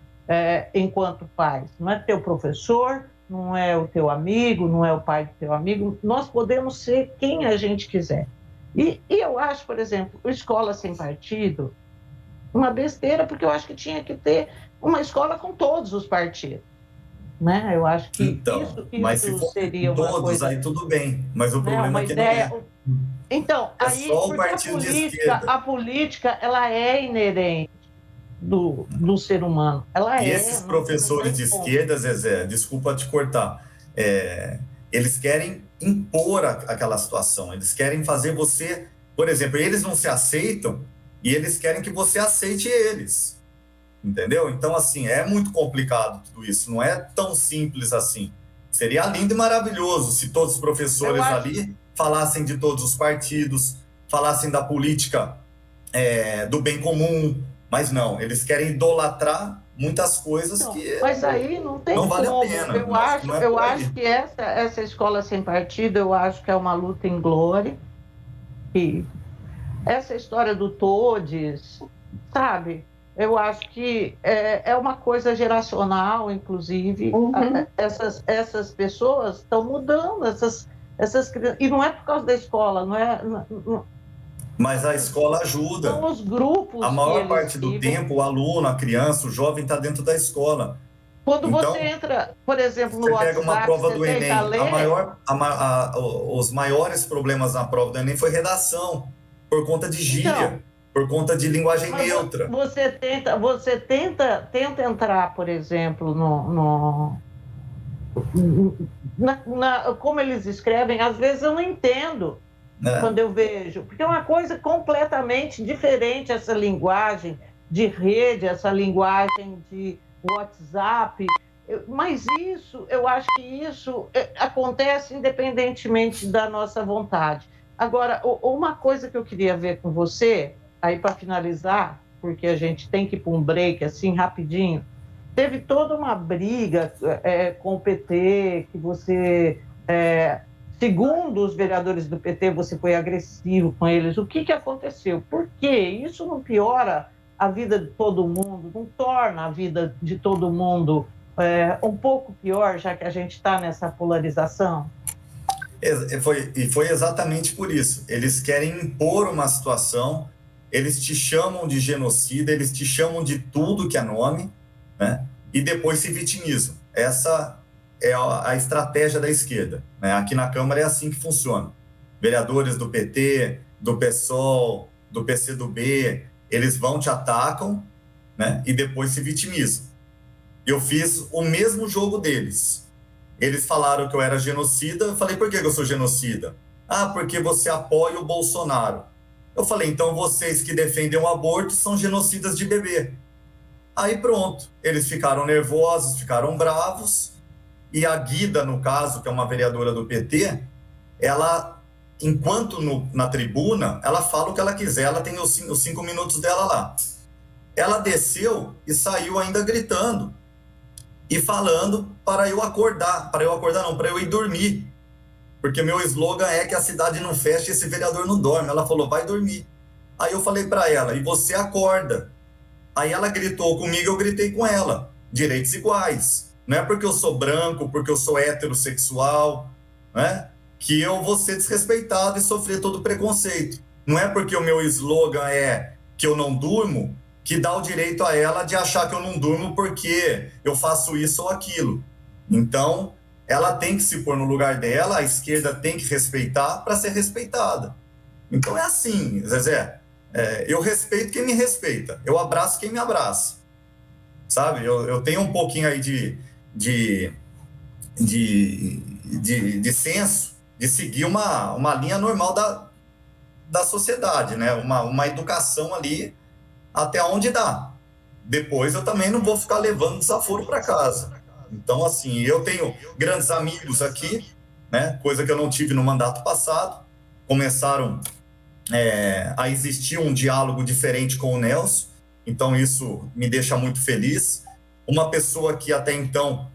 enquanto pais. Não é teu professor, não é o teu amigo, não é o pai do teu amigo. Nós podemos ser quem a gente quiser. E eu acho, por exemplo, escola sem partido, uma besteira, porque eu acho que tinha que ter uma escola com todos os partidos. Né? Eu acho que isso
mas se for
seria uma
todos,
coisa...
aí tudo bem, mas o problema é que
ideia...
não é.
Então, aí,
só o
porque
partido de esquerda.
a política, ela é inerente do ser humano. Ela
e esses professores de esquerda, Zezé, desculpa te cortar, eles querem impor aquela situação, eles querem fazer você, por exemplo, eles não se aceitam e eles querem que você aceite eles. Entendeu? Então, assim, é muito complicado tudo isso. Não é tão simples assim. Seria lindo e maravilhoso se todos os professores ali falassem de todos os partidos, falassem da política do bem comum. Mas não, eles querem idolatrar muitas coisas que
mas aí não tem
não vale
como.
a pena.
Eu acho que essa escola sem partido, eu acho que é uma luta em glória. E essa história do Todes, sabe? Eu acho que é uma coisa geracional, inclusive. Essas pessoas estão mudando, essas crianças. E não é por causa da escola, não é.
Mas a escola ajuda.
São os grupos.
A maior parte do tempo, o aluno, a criança, o jovem está dentro da escola.
Quando
então,
você entra, por exemplo, no
você
WhatsApp,
pega uma prova do Enem,
ler...
os maiores problemas na prova do Enem foi redação, por conta de gíria, por conta de linguagem neutra.
Você tenta entrar, por exemplo, como eles escrevem, às vezes eu não entendo quando eu vejo, porque é uma coisa completamente diferente essa linguagem de rede, essa linguagem de WhatsApp, mas eu acho que isso acontece independentemente da nossa vontade. Agora, uma coisa que eu queria ver com você, aí para finalizar, porque a gente tem que ir para um break assim rapidinho, teve toda uma briga com o PT, que você, segundo os vereadores do PT, você foi agressivo com eles. O que aconteceu? Por quê? Isso não piora a vida de todo mundo, não torna a vida de todo mundo um pouco pior, já que a gente está nessa polarização?
Foi exatamente por isso. Eles querem impor uma situação, eles te chamam de genocida, eles te chamam de tudo que é nome, né? E depois se vitimizam. Essa é a estratégia da esquerda, né? Aqui na Câmara é assim que funciona. Vereadores do PT, do PSOL, do PCdoB, eles vão, te atacam, né? E depois se vitimizam. Eu fiz o mesmo jogo deles. Eles falaram que eu era genocida. Eu falei, por que eu sou genocida? Ah, porque você apoia o Bolsonaro. Eu falei, então vocês que defendem o aborto são genocidas de bebê. Aí pronto, eles ficaram nervosos, ficaram bravos. E a Guida, no caso, que é uma vereadora do PT, ela... Enquanto na tribuna, ela fala o que ela quiser, ela tem os 5 minutos dela lá. Ela desceu e saiu ainda gritando e falando para eu acordar, para eu ir dormir. Porque meu slogan é que a cidade não fecha e esse vereador não dorme. Ela falou, vai dormir. Aí eu falei para ela, e você acorda. Aí ela gritou comigo, eu gritei com ela. Direitos iguais. Não é porque eu sou branco, porque eu sou heterossexual, né? Que eu vou ser desrespeitado e sofrer todo preconceito. Não é porque o meu slogan é que eu não durmo, que dá o direito a ela de achar que eu não durmo porque eu faço isso ou aquilo. Então, ela tem que se pôr no lugar dela, a esquerda tem que respeitar para ser respeitada. Então é assim, Zezé, eu respeito quem me respeita, eu abraço quem me abraça. Sabe, eu tenho um pouquinho aí de senso, de seguir uma linha normal da sociedade, né? Uma educação ali até onde dá. Depois eu também não vou ficar levando desaforo para casa. Então, assim, eu tenho grandes amigos aqui, né? Coisa que eu não tive no mandato passado. Começaram a existir um diálogo diferente com o Nelson, então isso me deixa muito feliz. Uma pessoa que até então,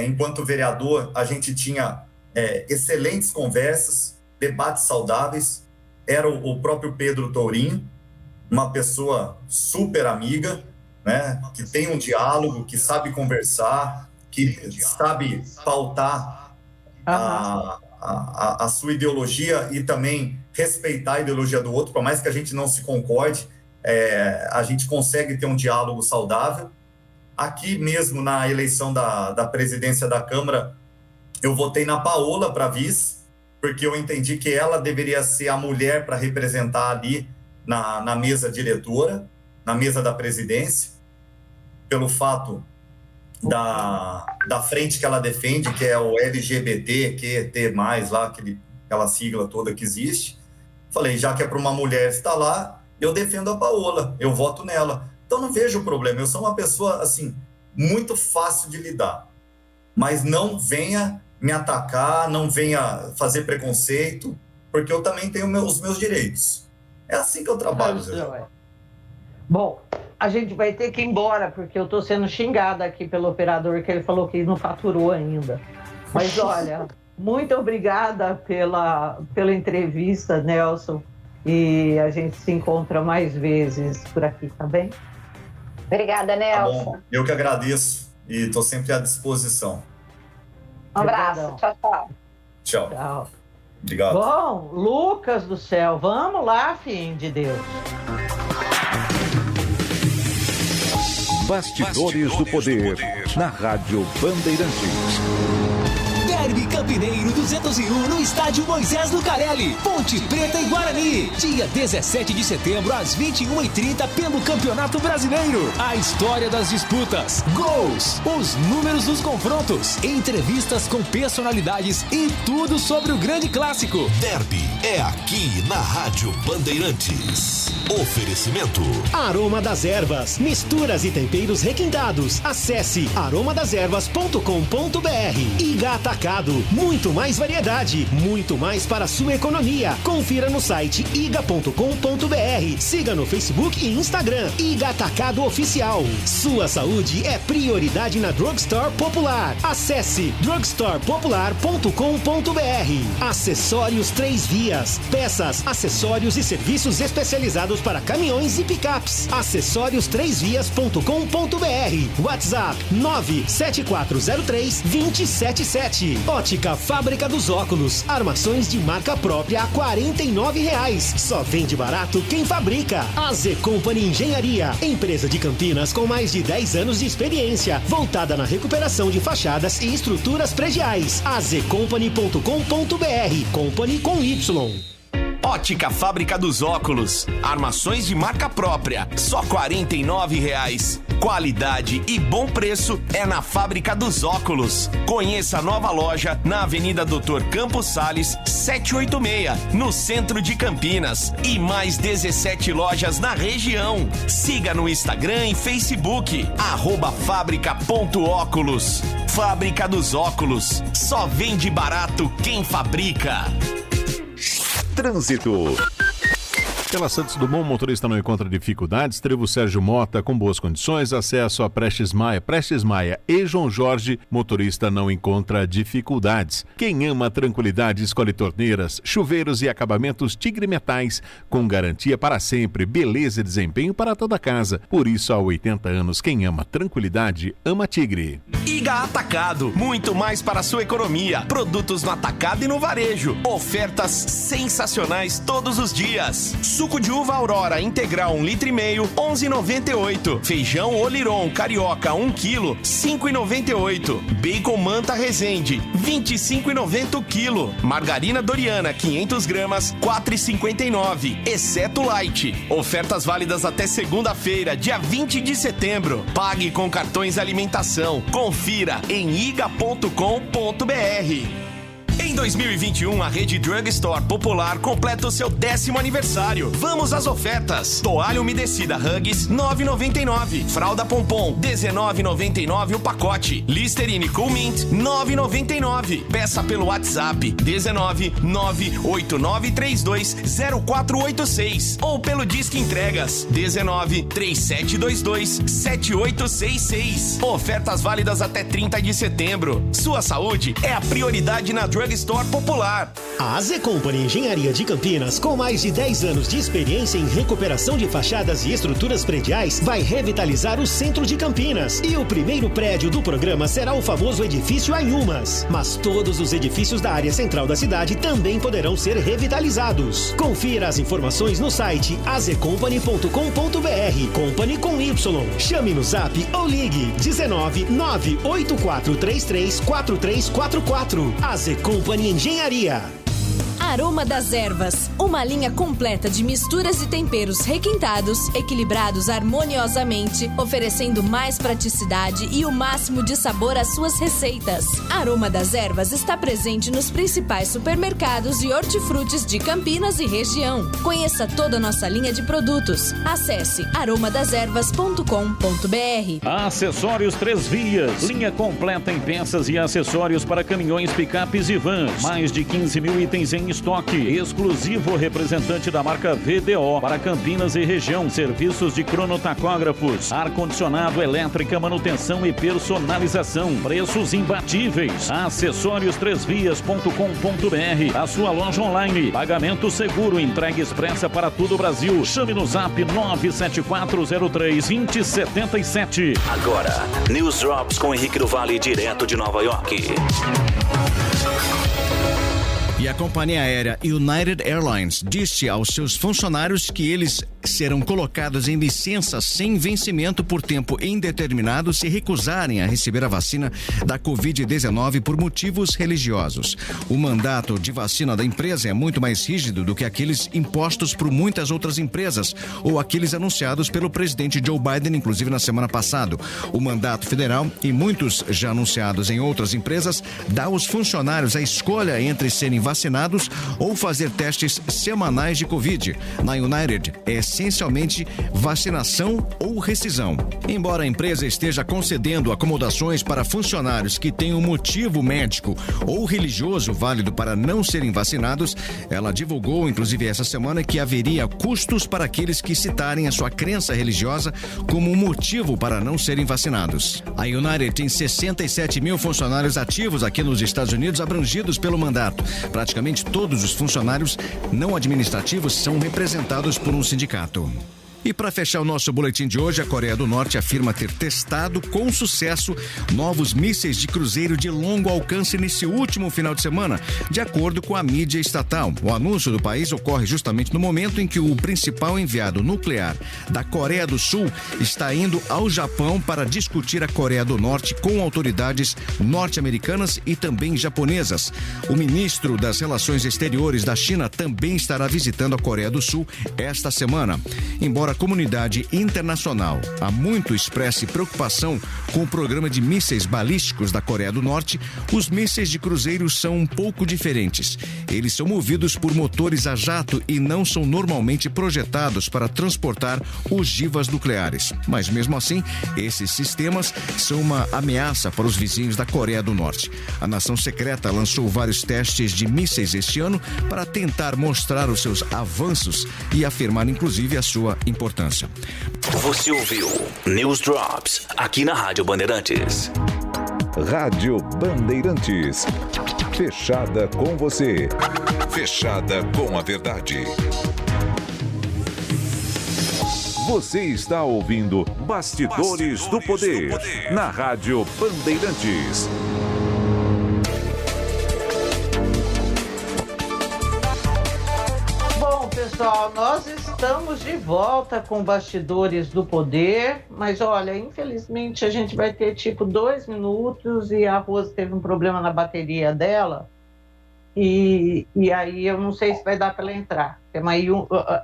enquanto vereador, a gente tinha excelentes conversas, debates saudáveis, era o próprio Pedro Tourinho, uma pessoa super amiga, né, que tem um diálogo, que sabe conversar, que sabe pautar a sua ideologia e também respeitar a ideologia do outro, por mais que a gente não se concorde, a gente consegue ter um diálogo saudável. Aqui mesmo na eleição da presidência da Câmara, eu votei na Paola para vice, porque eu entendi que ela deveria ser a mulher para representar ali na mesa diretora, na mesa da presidência, pelo fato da frente que ela defende, que é o LGBTQT+, lá, aquela sigla toda que existe. Falei, já que é para uma mulher estar lá, eu defendo a Paola, eu voto nela. Então não vejo problema, eu sou uma pessoa, assim, muito fácil de lidar. Mas não venha me atacar, não venha fazer preconceito, porque eu também tenho os meus direitos. É assim que eu trabalho, Zé.
Bom, a gente vai ter que ir embora, porque eu estou sendo xingada aqui pelo operador, que ele falou que não faturou ainda. Mas olha, muito obrigada pela entrevista, Nelson, e a gente se encontra mais vezes por aqui, tá bem?
Obrigada, Nelson.
Tá bom. Eu que agradeço e estou sempre à disposição.
Um abraço. Tchau.
Tchau. Obrigado.
Bom, Lucas do céu, vamos lá, filho de Deus.
Bastidores do Poder, na Rádio Bandeirantes.
Derby Campineiro 201 no estádio Moisés Lucarelli, Ponte Preta e Guarani. Dia 17 de setembro às 21h30 pelo Campeonato Brasileiro. A história das disputas, gols, os números dos confrontos, entrevistas com personalidades e tudo sobre o grande clássico.
Derby é aqui na Rádio Bandeirantes. Oferecimento:
Aroma das Ervas, misturas e temperos requintados. Acesse aromadeservas.com.br. Iga Atacado, muito mais variedade, muito mais para a sua economia. Confira no site iga.com.br. Siga no Facebook e Instagram. Iga Atacado Oficial. Sua saúde é prioridade na Drugstore Popular. Acesse drugstorepopular.com.br. Acessórios 3 Vias, peças, acessórios e serviços especializados para caminhões e picapes. Acessórios3vias.com.br. WhatsApp 97403-277. Ótica Fábrica dos Óculos. Armações de marca própria a R$ 49,00. Só vende barato quem fabrica. AZ Company Engenharia. Empresa de Campinas com mais de 10 anos de experiência. Voltada na recuperação de fachadas e estruturas prediais. azcompany.com.br. Company com Y.
Ótica Fábrica dos Óculos. Armações de marca própria. Só R$ 49,00. Qualidade e bom preço é na Fábrica dos Óculos. Conheça a nova loja na Avenida Dr. Campos Sales, 786, no centro de Campinas. E mais 17 lojas na região. Siga no Instagram e Facebook, @fábrica.óculos. Fábrica dos Óculos. Só vende barato quem fabrica.
Trânsito.
Pela Santos Dumont, o motorista não encontra dificuldades. Trevo Sérgio Mota com boas condições. Acesso a Prestes Maia e João Jorge, motorista não encontra dificuldades. Quem ama a tranquilidade escolhe torneiras, chuveiros e acabamentos Tigre Metais, com garantia para sempre, beleza e desempenho para toda a casa. Por isso, há 80 anos, quem ama tranquilidade, ama Tigre.
Iga Atacado, muito mais para a sua economia. Produtos no atacado e no varejo. Ofertas sensacionais todos os dias. Suco de uva Aurora integral 1,5 litro, 11,98. Feijão Oliron Carioca 1 kg, 5,98. Bacon Manta Resende, 25,90 o quilo. Margarina Doriana 500 gramas, 4,59, exceto light. Ofertas válidas até segunda-feira, dia 20 de setembro. Pague com cartões alimentação. Confira em iga.com.br. Em 2021, a rede Drugstore Popular completa o seu 10º aniversário. Vamos às ofertas. Toalha umedecida Huggies, 9,99. Fralda Pompom, 19,99 o pacote. Listerine Cool Mint, 9,99. Peça pelo WhatsApp, 19989320486 ou pelo Disque Entregas, 1937227866. Ofertas válidas até 30 de setembro. Sua saúde é a prioridade na Drugstore Popular.
A AZ Company Engenharia de Campinas, com mais de 10 anos de experiência em recuperação de fachadas e estruturas prediais, vai revitalizar o centro de Campinas. E o primeiro prédio do programa será o famoso edifício Anhumas. Mas todos os edifícios da área central da cidade também poderão ser revitalizados. Confira as informações no site azcompany.com.br. Company com Y. Chame no Zap ou ligue 19 98433 4344. AZ Company Engenharia.
Aroma das Ervas, uma linha completa de misturas e temperos requintados, equilibrados harmoniosamente, oferecendo mais praticidade e o máximo de sabor às suas receitas. Aroma das Ervas está presente nos principais supermercados e hortifrutis de Campinas e região. Conheça toda a nossa linha de produtos. Acesse aromadeservas.com.br.
Acessórios 3 Vias, linha completa em peças e acessórios para caminhões, picapes e vans. Mais de 15 mil itens em estoque. Exclusivo representante da marca VDO para Campinas e região. Serviços de cronotacógrafos, ar-condicionado, elétrica, manutenção e personalização. Preços imbatíveis. Acessórios3vias.com.br. A sua loja online. Pagamento seguro. Entrega expressa para todo o Brasil. Chame no zap 97403-2077.
Agora, News Drops com Henrique do Vale, direto de Nova York.
E a companhia aérea United Airlines disse aos seus funcionários que eles serão colocados em licença sem vencimento por tempo indeterminado se recusarem a receber a vacina da Covid-19 por motivos religiosos. O mandato de vacina da empresa é muito mais rígido do que aqueles impostos por muitas outras empresas ou aqueles anunciados pelo presidente Joe Biden, inclusive na semana passada. O mandato federal e muitos já anunciados em outras empresas dá aos funcionários a escolha entre serem vacinados ou fazer testes semanais de Covid. Na United, é essencialmente vacinação ou rescisão. Embora a empresa esteja concedendo acomodações para funcionários que tenham motivo médico ou religioso válido para não serem vacinados, ela divulgou, inclusive essa semana, que haveria custos para aqueles que citarem a sua crença religiosa como um motivo para não serem vacinados. A United tem 67 mil funcionários ativos aqui nos Estados Unidos, abrangidos pelo mandato. Praticamente todos os funcionários não administrativos são representados por um sindicato. E para fechar o nosso boletim de hoje, a Coreia do Norte afirma ter testado com sucesso novos mísseis de cruzeiro de longo alcance nesse último final de semana, de acordo com a mídia estatal. O anúncio do país ocorre justamente no momento em que o principal enviado nuclear da Coreia do Sul está indo ao Japão para discutir a Coreia do Norte com autoridades norte-americanas e também japonesas. O ministro das Relações Exteriores da China também estará visitando a Coreia do Sul esta semana. Embora a comunidade internacional há muito expresse preocupação com o programa de mísseis balísticos da Coreia do Norte, os mísseis de cruzeiro são um pouco diferentes. Eles são movidos por motores a jato e não são normalmente projetados para transportar ogivas nucleares. Mas mesmo assim, esses sistemas são uma ameaça para os vizinhos da Coreia do Norte. A nação secreta lançou vários testes de mísseis este ano para tentar mostrar os seus avanços e afirmar inclusive a sua importância.
Você ouviu News Drops aqui na Rádio Bandeirantes.
Rádio Bandeirantes. Fechada com você. Fechada com a verdade. Você está ouvindo Bastidores do Poder na Rádio Bandeirantes.
Pessoal, nós estamos de volta com Bastidores do Poder, mas olha, infelizmente a gente vai ter tipo 2 minutos e a Rose teve um problema na bateria dela e aí eu não sei se vai dar para ela entrar. Tem aí,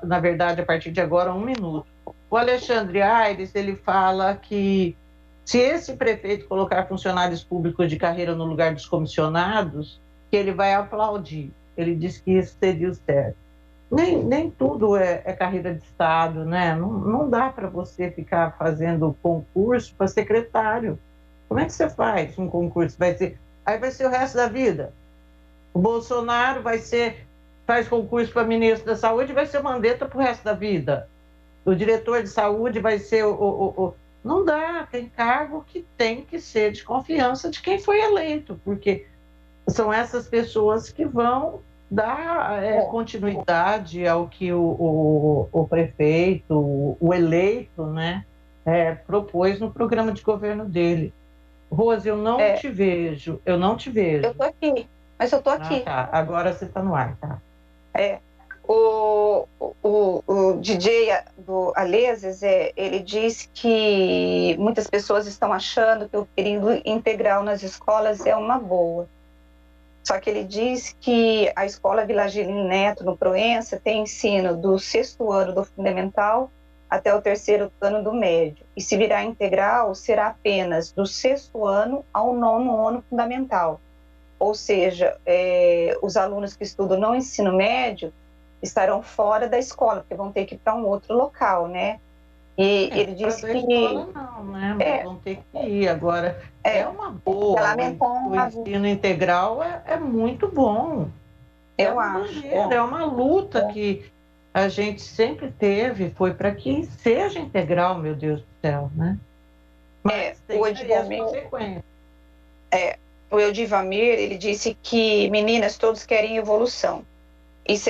na verdade, a partir de agora, 1 minuto. O Alexandre Aires, ele fala que se esse prefeito colocar funcionários públicos de carreira no lugar dos comissionados, que ele vai aplaudir. Ele disse que isso seria o certo. Nem tudo é carreira de Estado, né? Não dá para você ficar fazendo concurso para secretário. Como é que você faz um concurso? Aí vai ser o resto da vida. O Bolsonaro faz concurso para ministro da Saúde e vai ser mandeta para o resto da vida. O diretor de saúde vai ser Não dá, tem cargo que tem que ser de confiança de quem foi eleito, porque são essas pessoas que vão dar continuidade ao que o prefeito, o eleito, né, propôs no programa de governo dele. Rose, eu não te vejo, Eu tô aqui, mas eu tô aqui. Tá. Agora você tá no ar, tá?
O DJ do Aleses, ele diz que muitas pessoas estão achando que o período integral nas escolas é uma boa. Só que ele diz que a escola Vila Angelino Neto, no Proença, tem ensino do 6º ano do fundamental até o 3º ano do médio. E se virar integral, será apenas do 6º ano ao 9º ano fundamental. Ou seja, os alunos que estudam no ensino médio estarão fora da escola, porque vão ter que ir para um outro local, né? E ele disse que...
escola não, né? Mas vão ter que ir. Agora, é uma boa. O ensino integral é muito bom.
Eu acho.
É uma luta que a gente sempre teve, foi para que seja integral, meu Deus do céu, né? Mas tem
o
as
Edivamir,
consequências.
o Edivamir, ele disse que meninas todos querem evolução.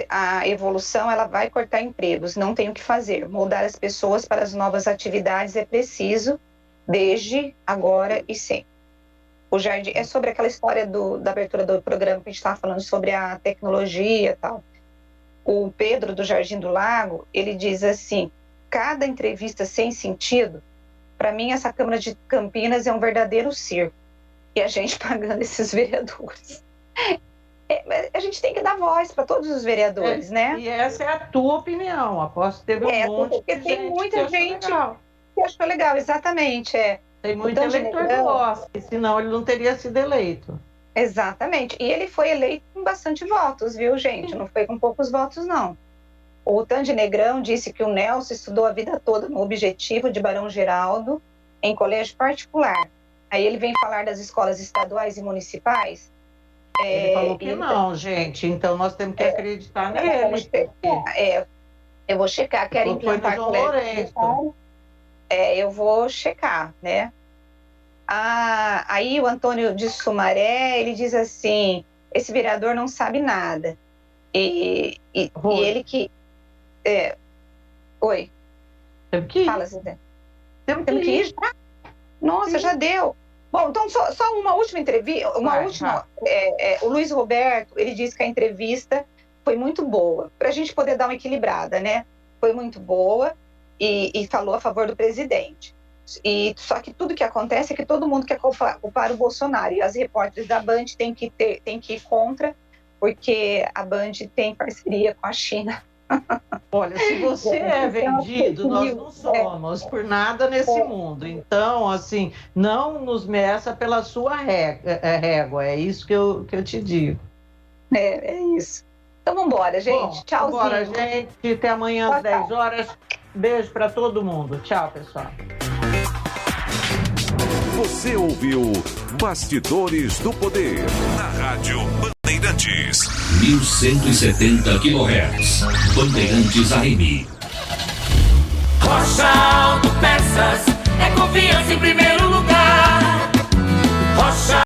A evolução ela vai cortar empregos, não tem o que fazer. Moldar as pessoas para as novas atividades é preciso, desde agora e sempre. O Jardim é sobre aquela história da abertura do programa que a gente estava falando sobre a tecnologia e tal. O Pedro do Jardim do Lago, ele diz assim: cada entrevista sem sentido, para mim essa Câmara de Campinas é um verdadeiro circo. E a gente pagando esses vereadores. A gente tem que dar voz para todos os vereadores, né?
E essa é a tua opinião. Aposto que teve um monte de gente
tem muita gente
legal.
que achou legal, exatamente.
Tem muito eleitor que gosta, senão ele não teria sido eleito.
Exatamente. E ele foi eleito com bastante votos, viu, gente? Não foi com poucos votos, não. O Tandy Negrão disse que o Nelson estudou a vida toda no Objetivo de Barão Geraldo, em colégio particular. Aí ele vem falar das escolas estaduais e municipais.
Ele falou que não, gente. Então nós temos que acreditar nele.
Eu vou checar. Quero implantar colégio. Eu vou checar, né? Aí o Antônio de Sumaré, ele diz assim: esse vereador não sabe nada. E ele que... Oi.
Temos que ir.
Fala, Zé. Temos que ir já? Nossa, já deu. Bom, então só uma última entrevista, o Luiz Roberto, ele disse que a entrevista foi muito boa, para a gente poder dar uma equilibrada, né? Foi muito boa e falou a favor do presidente. Só que tudo que acontece é que todo mundo quer culpar o Bolsonaro, e as repórteres da Band têm que ir contra, porque a Band tem parceria com a China.
Olha, se você é vendido, nós não somos por nada nesse mundo. Então, assim, não nos meça pela sua régua. É isso que eu te digo.
É isso. Então, vamos embora, gente. Tchauzinho.
Vambora, gente. Até amanhã às 10 horas. Beijo para todo mundo. Tchau, pessoal.
Você ouviu Bastidores do Poder na Rádio Bandeirantes.
1170 kHz. Bandeirantes AM.
Rocha Auto Peças é confiança em primeiro lugar. Rocha